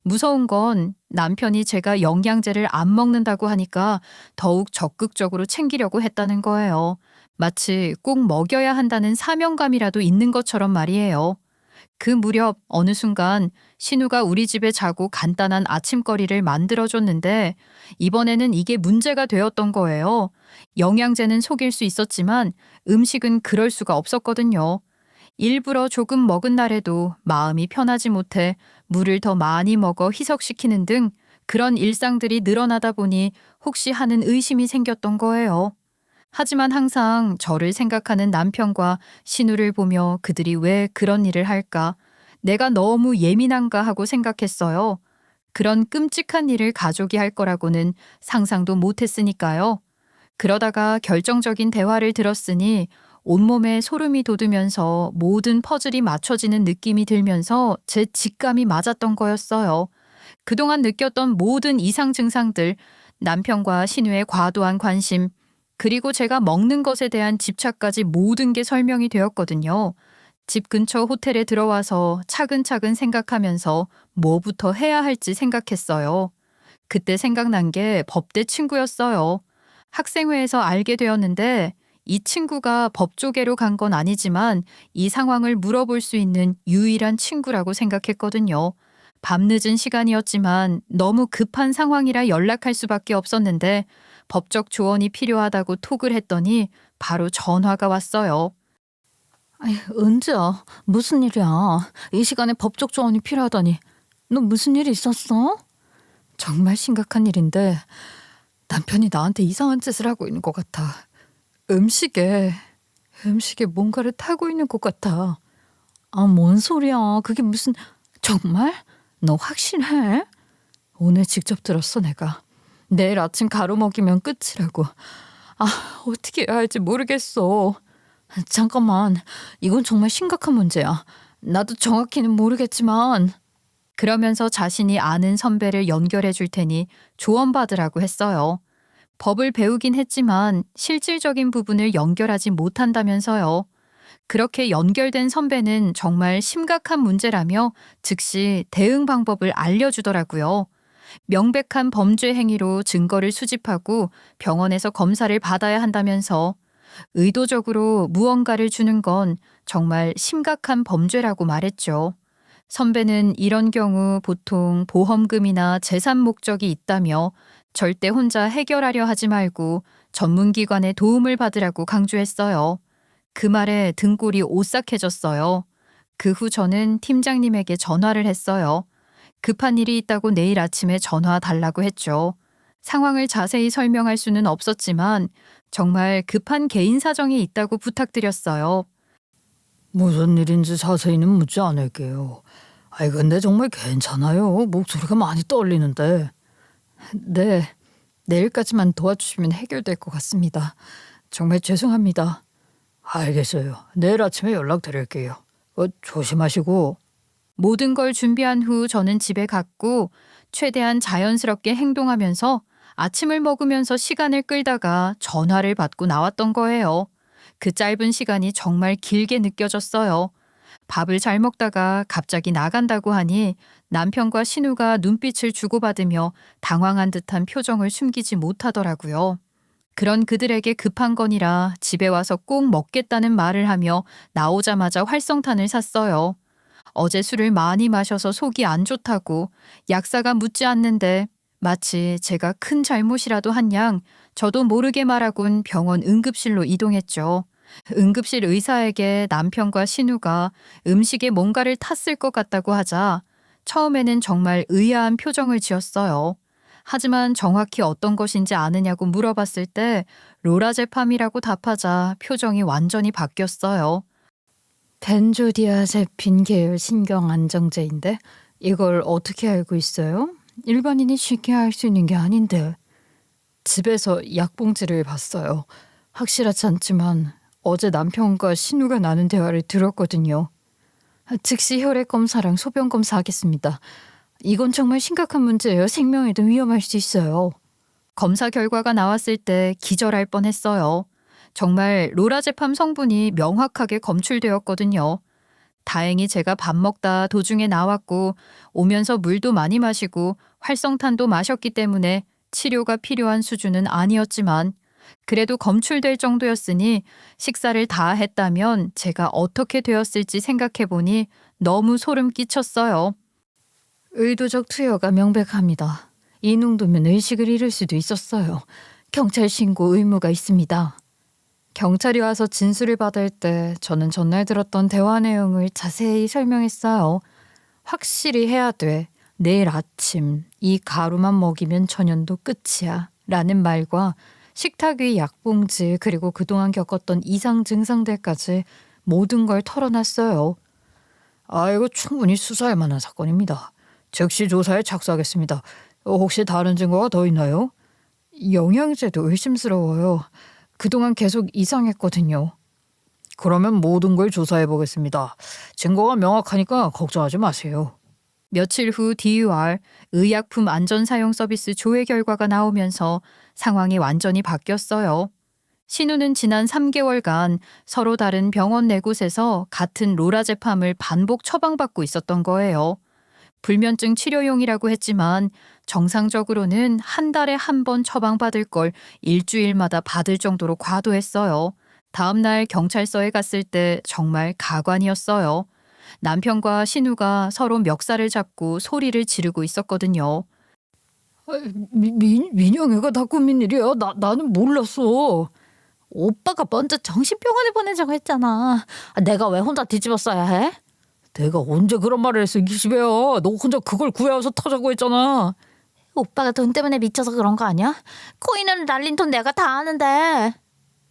무서운 건 남편이 제가 영양제를 안 먹는다고 하니까 더욱 적극적으로 챙기려고 했다는 거예요. 마치 꼭 먹여야 한다는 사명감이라도 있는 것처럼 말이에요. 그 무렵 어느 순간 신우가 우리 집에 자고 간단한 아침거리를 만들어줬는데 이번에는 이게 문제가 되었던 거예요. 영양제는 속일 수 있었지만 음식은 그럴 수가 없었거든요. 일부러 조금 먹은 날에도 마음이 편하지 못해 물을 더 많이 먹어 희석시키는 등 그런 일상들이 늘어나다 보니 혹시 하는 의심이 생겼던 거예요. 하지만 항상 저를 생각하는 남편과 신우를 보며 그들이 왜 그런 일을 할까? 내가 너무 예민한가 하고 생각했어요. 그런 끔찍한 일을 가족이 할 거라고는 상상도 못했으니까요. 그러다가 결정적인 대화를 들었으니 온몸에 소름이 돋으면서 모든 퍼즐이 맞춰지는 느낌이 들면서 제 직감이 맞았던 거였어요. 그동안 느꼈던 모든 이상 증상들, 남편과 신우의 과도한 관심, 그리고 제가 먹는 것에 대한 집착까지 모든 게 설명이 되었거든요. 집 근처 호텔에 들어와서 차근차근 생각하면서 뭐부터 해야 할지 생각했어요. 그때 생각난 게 법대 친구였어요. 학생회에서 알게 되었는데 이 친구가 법조계로 간 건 아니지만 이 상황을 물어볼 수 있는 유일한 친구라고 생각했거든요. 밤늦은 시간이었지만 너무 급한 상황이라 연락할 수밖에 없었는데 법적 조언이 필요하다고 톡을 했더니 바로 전화가 왔어요. 은지야, 무슨 일이야? 이 시간에 법적 조언이 필요하다니. 너 무슨 일이 있었어? 정말 심각한 일인데 남편이 나한테 이상한 짓을 하고 있는 것 같아. 음식에 뭔가를 타고 있는 것 같아. 뭔 소리야? 그게 무슨... 정말? 너 확신해? 오늘 직접 들었어 내가. 내일 아침 가루 먹이면 끝이라고. 어떻게 해야 할지 모르겠어. 잠깐만, 이건 정말 심각한 문제야. 나도 정확히는 모르겠지만. 그러면서 자신이 아는 선배를 연결해 줄 테니 조언받으라고 했어요. 법을 배우긴 했지만 실질적인 부분을 연결하지 못한다면서요. 그렇게 연결된 선배는 정말 심각한 문제라며 즉시 대응 방법을 알려주더라고요. 명백한 범죄 행위로 증거를 수집하고 병원에서 검사를 받아야 한다면서 의도적으로 무언가를 주는 건 정말 심각한 범죄라고 말했죠. 선배는 이런 경우 보통 보험금이나 재산 목적이 있다며 절대 혼자 해결하려 하지 말고 전문기관의 도움을 받으라고 강조했어요. 그 말에 등골이 오싹해졌어요. 그 후 저는 팀장님에게 전화를 했어요. 급한 일이 있다고 내일 아침에 전화 달라고 했죠. 상황을 자세히 설명할 수는 없었지만 정말 급한 개인 사정이 있다고 부탁드렸어요. 무슨 일인지 자세히는 묻지 않을게요. 근데 정말 괜찮아요. 목소리가 많이 떨리는데. 네, 내일까지만 도와주시면 해결될 것 같습니다. 정말 죄송합니다. 알겠어요. 내일 아침에 연락드릴게요. 조심하시고. 모든 걸 준비한 후 저는 집에 갔고 최대한 자연스럽게 행동하면서 아침을 먹으면서 시간을 끌다가 전화를 받고 나왔던 거예요. 그 짧은 시간이 정말 길게 느껴졌어요. 밥을 잘 먹다가 갑자기 나간다고 하니 남편과 신우가 눈빛을 주고받으며 당황한 듯한 표정을 숨기지 못하더라고요. 그런 그들에게 급한 건이라 집에 와서 꼭 먹겠다는 말을 하며 나오자마자 활성탄을 샀어요. 어제 술을 많이 마셔서 속이 안 좋다고 약사가 묻지 않는데 마치 제가 큰 잘못이라도 한 양 저도 모르게 말하곤 병원 응급실로 이동했죠. 응급실 의사에게 남편과 신우가 음식에 뭔가를 탔을 것 같다고 하자 처음에는 정말 의아한 표정을 지었어요. 하지만 정확히 어떤 것인지 아느냐고 물어봤을 때 로라제팜이라고 답하자 표정이 완전히 바뀌었어요. 벤조디아제핀 계열 신경 안정제인데 이걸 어떻게 알고 있어요? 일반인이 쉽게 알 수 있는 게 아닌데. 집에서 약봉지를 봤어요. 확실하지 않지만 어제 남편과 신우가 나눈 대화를 들었거든요. 즉시 혈액 검사랑 소변 검사하겠습니다. 이건 정말 심각한 문제예요. 생명에도 위험할 수 있어요. 검사 결과가 나왔을 때 기절할 뻔했어요. 정말 로라제팜 성분이 명확하게 검출되었거든요. 다행히 제가 밥 먹다 도중에 나왔고 오면서 물도 많이 마시고 활성탄도 마셨기 때문에 치료가 필요한 수준은 아니었지만 그래도 검출될 정도였으니 식사를 다 했다면 제가 어떻게 되었을지 생각해보니 너무 소름 끼쳤어요. 의도적 투여가 명백합니다. 이 농도면 의식을 잃을 수도 있었어요. 경찰 신고 의무가 있습니다. 경찰이 와서 진술을 받을 때 저는 전날 들었던 대화 내용을 자세히 설명했어요. 확실히 해야 돼. 내일 아침 이 가루만 먹이면 전염도 끝이야. 라는 말과 식탁 위 약봉지 그리고 그동안 겪었던 이상 증상들까지 모든 걸 털어놨어요. 이거 충분히 수사할 만한 사건입니다. 즉시 조사에 착수하겠습니다. 혹시 다른 증거가 더 있나요? 영양제도 의심스러워요. 그동안 계속 이상했거든요. 그러면 모든 걸 조사해 보겠습니다. 증거가 명확하니까 걱정하지 마세요. 며칠 후 DUR 의약품 안전사용 서비스 조회 결과가 나오면서 상황이 완전히 바뀌었어요. 신우는 지난 3개월간 서로 다른 병원 네 곳에서 같은 로라제팜을 반복 처방받고 있었던 거예요. 불면증 치료용이라고 했지만 정상적으로는 한 달에 한 번 처방받을 걸 일주일마다 받을 정도로 과도했어요. 다음 날 경찰서에 갔을 때 정말 가관이었어요. 남편과 신우가 서로 멱살을 잡고 소리를 지르고 있었거든요. 민영이가 다 꾸민 일이야. 나는 몰랐어. 오빠가 먼저 정신병원에 보내자고 했잖아. 내가 왜 혼자 뒤집어 써야 해? 내가 언제 그런 말을 했어, 기집애야. 너 혼자 그걸 구해와서 터자고 했잖아. 오빠가 돈 때문에 미쳐서 그런 거 아니야? 코인을 날린 돈 내가 다 아는데.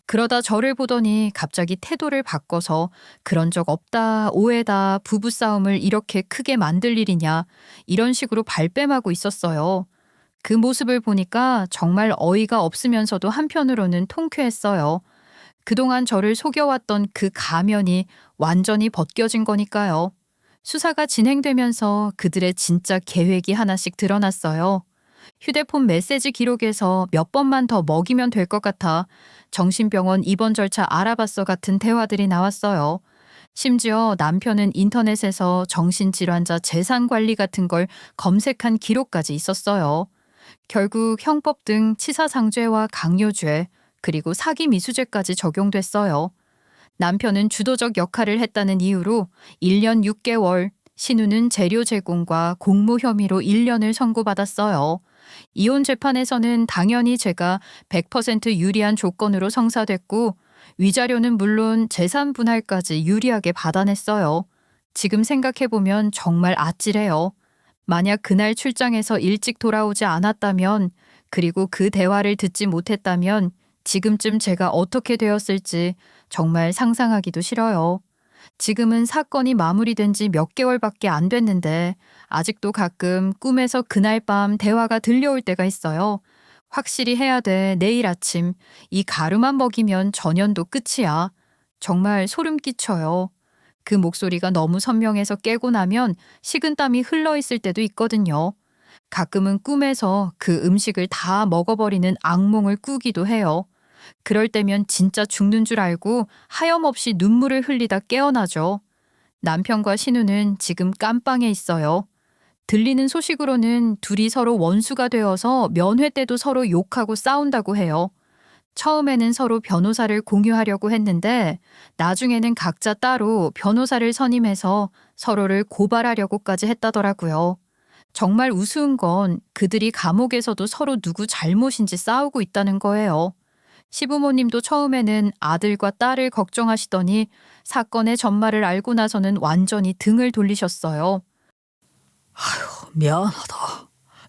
그러다 저를 보더니 갑자기 태도를 바꿔서 그런 적 없다, 오해다, 부부싸움을 이렇게 크게 만들 일이냐 이런 식으로 발뺌하고 있었어요. 그 모습을 보니까 정말 어이가 없으면서도 한편으로는 통쾌했어요. 그동안 저를 속여왔던 그 가면이 완전히 벗겨진 거니까요. 수사가 진행되면서 그들의 진짜 계획이 하나씩 드러났어요. 휴대폰 메시지 기록에서 몇 번만 더 먹이면 될 것 같아 정신병원 입원 절차 알아봤어 같은 대화들이 나왔어요. 심지어 남편은 인터넷에서 정신질환자 재산 관리 같은 걸 검색한 기록까지 있었어요. 결국 형법 등 치사상죄와 강요죄 그리고 사기 미수죄까지 적용됐어요. 남편은 주도적 역할을 했다는 이유로 1년 6개월, 신우는 재료 제공과 공모 혐의로 1년을 선고받았어요. 이혼 재판에서는 당연히 제가 100% 유리한 조건으로 성사됐고 위자료는 물론 재산 분할까지 유리하게 받아냈어요. 지금 생각해보면 정말 아찔해요. 만약 그날 출장에서 일찍 돌아오지 않았다면 그리고 그 대화를 듣지 못했다면 지금쯤 제가 어떻게 되었을지 정말 상상하기도 싫어요. 지금은 사건이 마무리된 지 몇 개월밖에 안 됐는데 아직도 가끔 꿈에서 그날 밤 대화가 들려올 때가 있어요. 확실히 해야 돼. 내일 아침 이 가루만 먹이면 전염도 끝이야. 정말 소름 끼쳐요. 그 목소리가 너무 선명해서 깨고 나면 식은땀이 흘러있을 때도 있거든요. 가끔은 꿈에서 그 음식을 다 먹어버리는 악몽을 꾸기도 해요. 그럴 때면 진짜 죽는 줄 알고 하염없이 눈물을 흘리다 깨어나죠. 남편과 신우는 지금 깜빵에 있어요. 들리는 소식으로는 둘이 서로 원수가 되어서 면회 때도 서로 욕하고 싸운다고 해요. 처음에는 서로 변호사를 공유하려고 했는데 나중에는 각자 따로 변호사를 선임해서 서로를 고발하려고까지 했다더라고요. 정말 우스운 건 그들이 감옥에서도 서로 누구 잘못인지 싸우고 있다는 거예요. 시부모님도 처음에는 아들과 딸을 걱정하시더니 사건의 전말을 알고 나서는 완전히 등을 돌리셨어요. 미안하다.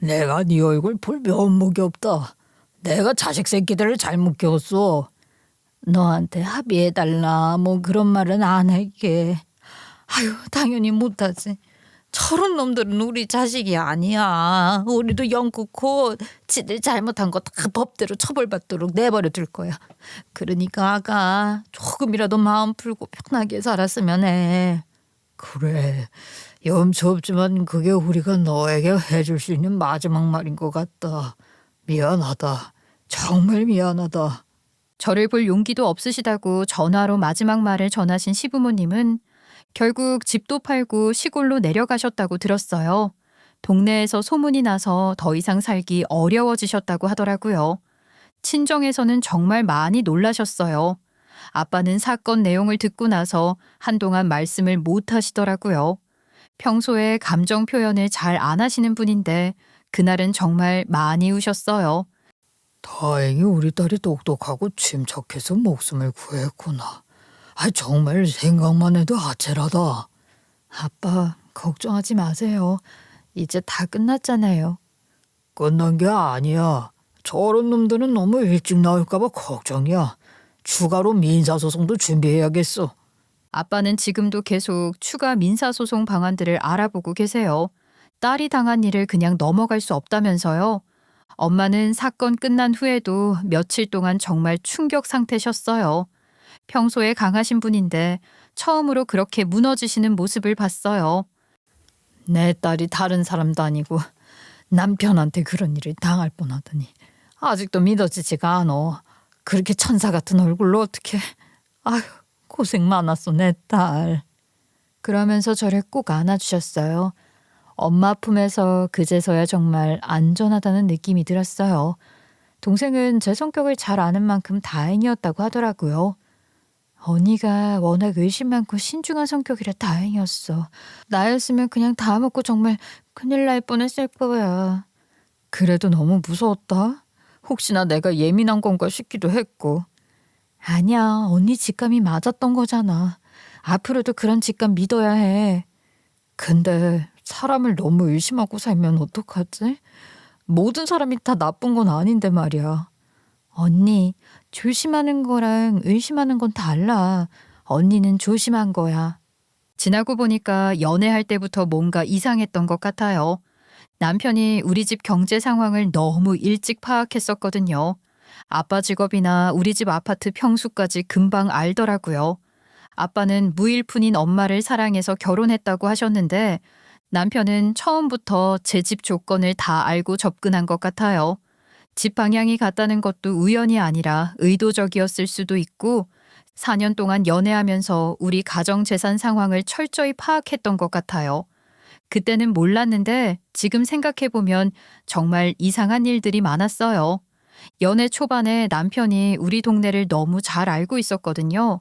내가 네 얼굴 볼 면목이 없다. 내가 자식 새끼들을 잘못 키웠어. 너한테 합의해달라 뭐 그런 말은 안 할게. 아유 당연히 못하지. 저런 놈들은 우리 자식이 아니야. 우리도 영국고 지들 잘못한 거 다 법대로 처벌받도록 내버려 둘 거야. 그러니까 아가 조금이라도 마음 풀고 편하게 살았으면 해. 그래. 염치 없지만 그게 우리가 너에게 해줄 수 있는 마지막 말인 것 같다. 미안하다. 정말 미안하다. 저를 볼 용기도 없으시다고 전화로 마지막 말을 전하신 시부모님은 결국 집도 팔고 시골로 내려가셨다고 들었어요. 동네에서 소문이 나서 더 이상 살기 어려워지셨다고 하더라고요. 친정에서는 정말 많이 놀라셨어요. 아빠는 사건 내용을 듣고 나서 한동안 말씀을 못 하시더라고요. 평소에 감정 표현을 잘 안 하시는 분인데 그날은 정말 많이 우셨어요. 다행히 우리 딸이 똑똑하고 침착해서 목숨을 구했구나. 정말 생각만 해도 아찔하다. 아빠, 걱정하지 마세요. 이제 다 끝났잖아요. 끝난 게 아니야. 저런 놈들은 너무 일찍 나올까 봐 걱정이야. 추가로 민사소송도 준비해야겠어. 아빠는 지금도 계속 추가 민사소송 방안들을 알아보고 계세요. 딸이 당한 일을 그냥 넘어갈 수 없다면서요. 엄마는 사건 끝난 후에도 며칠 동안 정말 충격 상태셨어요. 평소에 강하신 분인데 처음으로 그렇게 무너지시는 모습을 봤어요. 내 딸이 다른 사람도 아니고 남편한테 그런 일을 당할 뻔하더니 아직도 믿어지지가 않어. 그렇게 천사 같은 얼굴로 어떻게. 아휴 고생 많았어 내 딸. 그러면서 저를 꼭 안아주셨어요. 엄마 품에서 그제서야 정말 안전하다는 느낌이 들었어요. 동생은 제 성격을 잘 아는 만큼 다행이었다고 하더라고요. 언니가 워낙 의심 많고 신중한 성격이라 다행이었어. 나였으면 그냥 다 먹고 정말 큰일 날 뻔했을 거야. 그래도 너무 무서웠다. 혹시나 내가 예민한 건가 싶기도 했고. 아니야, 언니 직감이 맞았던 거잖아. 앞으로도 그런 직감 믿어야 해. 근데 사람을 너무 의심하고 살면 어떡하지? 모든 사람이 다 나쁜 건 아닌데 말이야. 언니, 조심하는 거랑 의심하는 건 달라. 언니는 조심한 거야. 지나고 보니까 연애할 때부터 뭔가 이상했던 것 같아요. 남편이 우리 집 경제 상황을 너무 일찍 파악했었거든요. 아빠 직업이나 우리 집 아파트 평수까지 금방 알더라고요. 아빠는 무일푼인 엄마를 사랑해서 결혼했다고 하셨는데 남편은 처음부터 제 집 조건을 다 알고 접근한 것 같아요. 집 방향이 같다는 것도 우연이 아니라 의도적이었을 수도 있고 4년 동안 연애하면서 우리 가정 재산 상황을 철저히 파악했던 것 같아요. 그때는 몰랐는데 지금 생각해보면 정말 이상한 일들이 많았어요. 연애 초반에 남편이 우리 동네를 너무 잘 알고 있었거든요.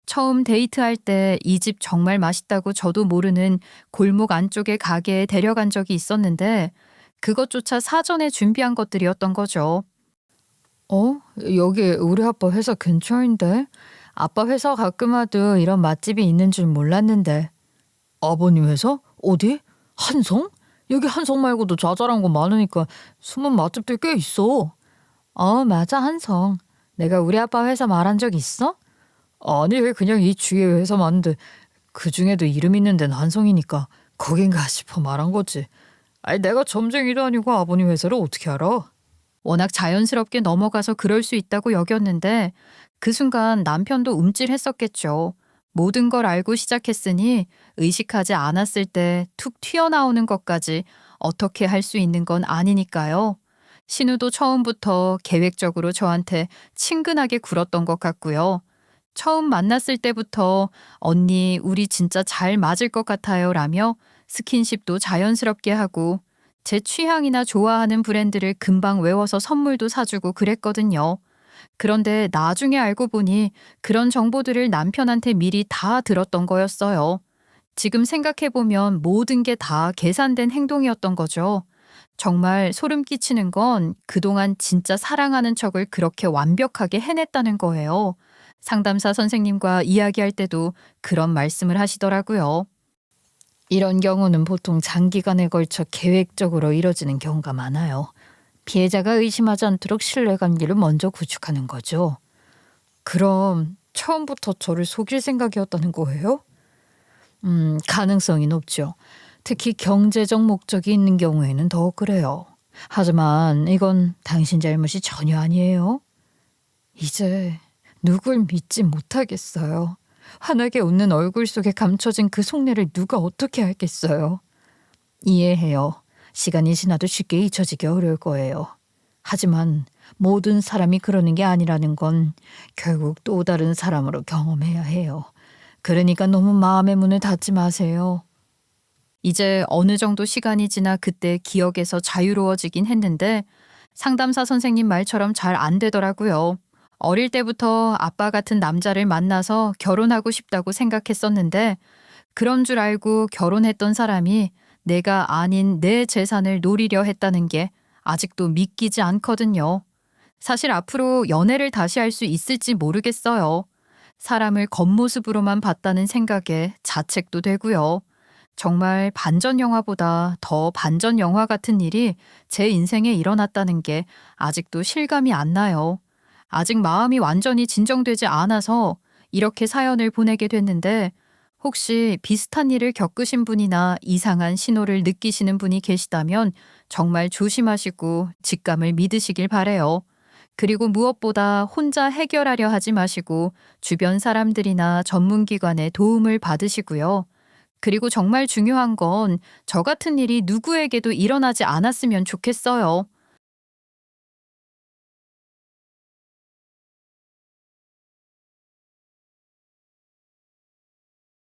처음 데이트할 때 이 집 정말 맛있다고 저도 모르는 골목 안쪽의 가게에 데려간 적이 있었는데 그것조차 사전에 준비한 것들이었던 거죠. 여기 우리 아빠 회사 근처인데? 아빠 회사 가끔 와도 이런 맛집이 있는 줄 몰랐는데. 아버님 회사? 어디? 한성? 여기 한성 말고도 자잘한 거 많으니까 숨은 맛집들 꽤 있어. 맞아, 한성. 내가 우리 아빠 회사 말한 적 있어? 아니 그냥 이 주위에 회사 많은데 그중에도 이름 있는 데는 한성이니까 거긴가 싶어 말한 거지. 내가 점쟁이도 아니고 아버님 회사를 어떻게 알아? 워낙 자연스럽게 넘어가서 그럴 수 있다고 여겼는데 그 순간 남편도 움찔했었겠죠. 모든 걸 알고 시작했으니 의식하지 않았을 때 툭 튀어나오는 것까지 어떻게 할 수 있는 건 아니니까요. 신우도 처음부터 계획적으로 저한테 친근하게 굴었던 것 같고요. 처음 만났을 때부터 언니 우리 진짜 잘 맞을 것 같아요 라며 스킨십도 자연스럽게 하고 제 취향이나 좋아하는 브랜드를 금방 외워서 선물도 사주고 그랬거든요. 그런데 나중에 알고 보니 그런 정보들을 남편한테 미리 다 들었던 거였어요. 지금 생각해보면 모든 게 다 계산된 행동이었던 거죠. 정말 소름 끼치는 건 그동안 진짜 사랑하는 척을 그렇게 완벽하게 해냈다는 거예요. 상담사 선생님과 이야기할 때도 그런 말씀을 하시더라고요. 이런 경우는 보통 장기간에 걸쳐 계획적으로 이뤄지는 경우가 많아요. 피해자가 의심하지 않도록 신뢰관계를 먼저 구축하는 거죠. 그럼 처음부터 저를 속일 생각이었다는 거예요? 가능성이 높죠. 특히 경제적 목적이 있는 경우에는 더욱 그래요. 하지만 이건 당신 잘못이 전혀 아니에요. 이제 누굴 믿지 못하겠어요. 환하게 웃는 얼굴 속에 감춰진 그 속내를 누가 어떻게 알겠어요. 이해해요. 시간이 지나도 쉽게 잊혀지기 어려울 거예요. 하지만 모든 사람이 그러는 게 아니라는 건 결국 또 다른 사람으로 경험해야 해요. 그러니까 너무 마음의 문을 닫지 마세요. 이제 어느 정도 시간이 지나 그때 기억에서 자유로워지긴 했는데 상담사 선생님 말처럼 잘 안 되더라고요. 어릴 때부터 아빠 같은 남자를 만나서 결혼하고 싶다고 생각했었는데 그런 줄 알고 결혼했던 사람이 내가 아닌 내 재산을 노리려 했다는 게 아직도 믿기지 않거든요. 사실 앞으로 연애를 다시 할 수 있을지 모르겠어요. 사람을 겉모습으로만 봤다는 생각에 자책도 되고요. 정말 반전 영화보다 더 반전 영화 같은 일이 제 인생에 일어났다는 게 아직도 실감이 안 나요. 아직 마음이 완전히 진정되지 않아서 이렇게 사연을 보내게 됐는데 혹시 비슷한 일을 겪으신 분이나 이상한 신호를 느끼시는 분이 계시다면 정말 조심하시고 직감을 믿으시길 바래요. 그리고 무엇보다 혼자 해결하려 하지 마시고 주변 사람들이나 전문기관의 도움을 받으시고요. 그리고 정말 중요한 건 저 같은 일이 누구에게도 일어나지 않았으면 좋겠어요.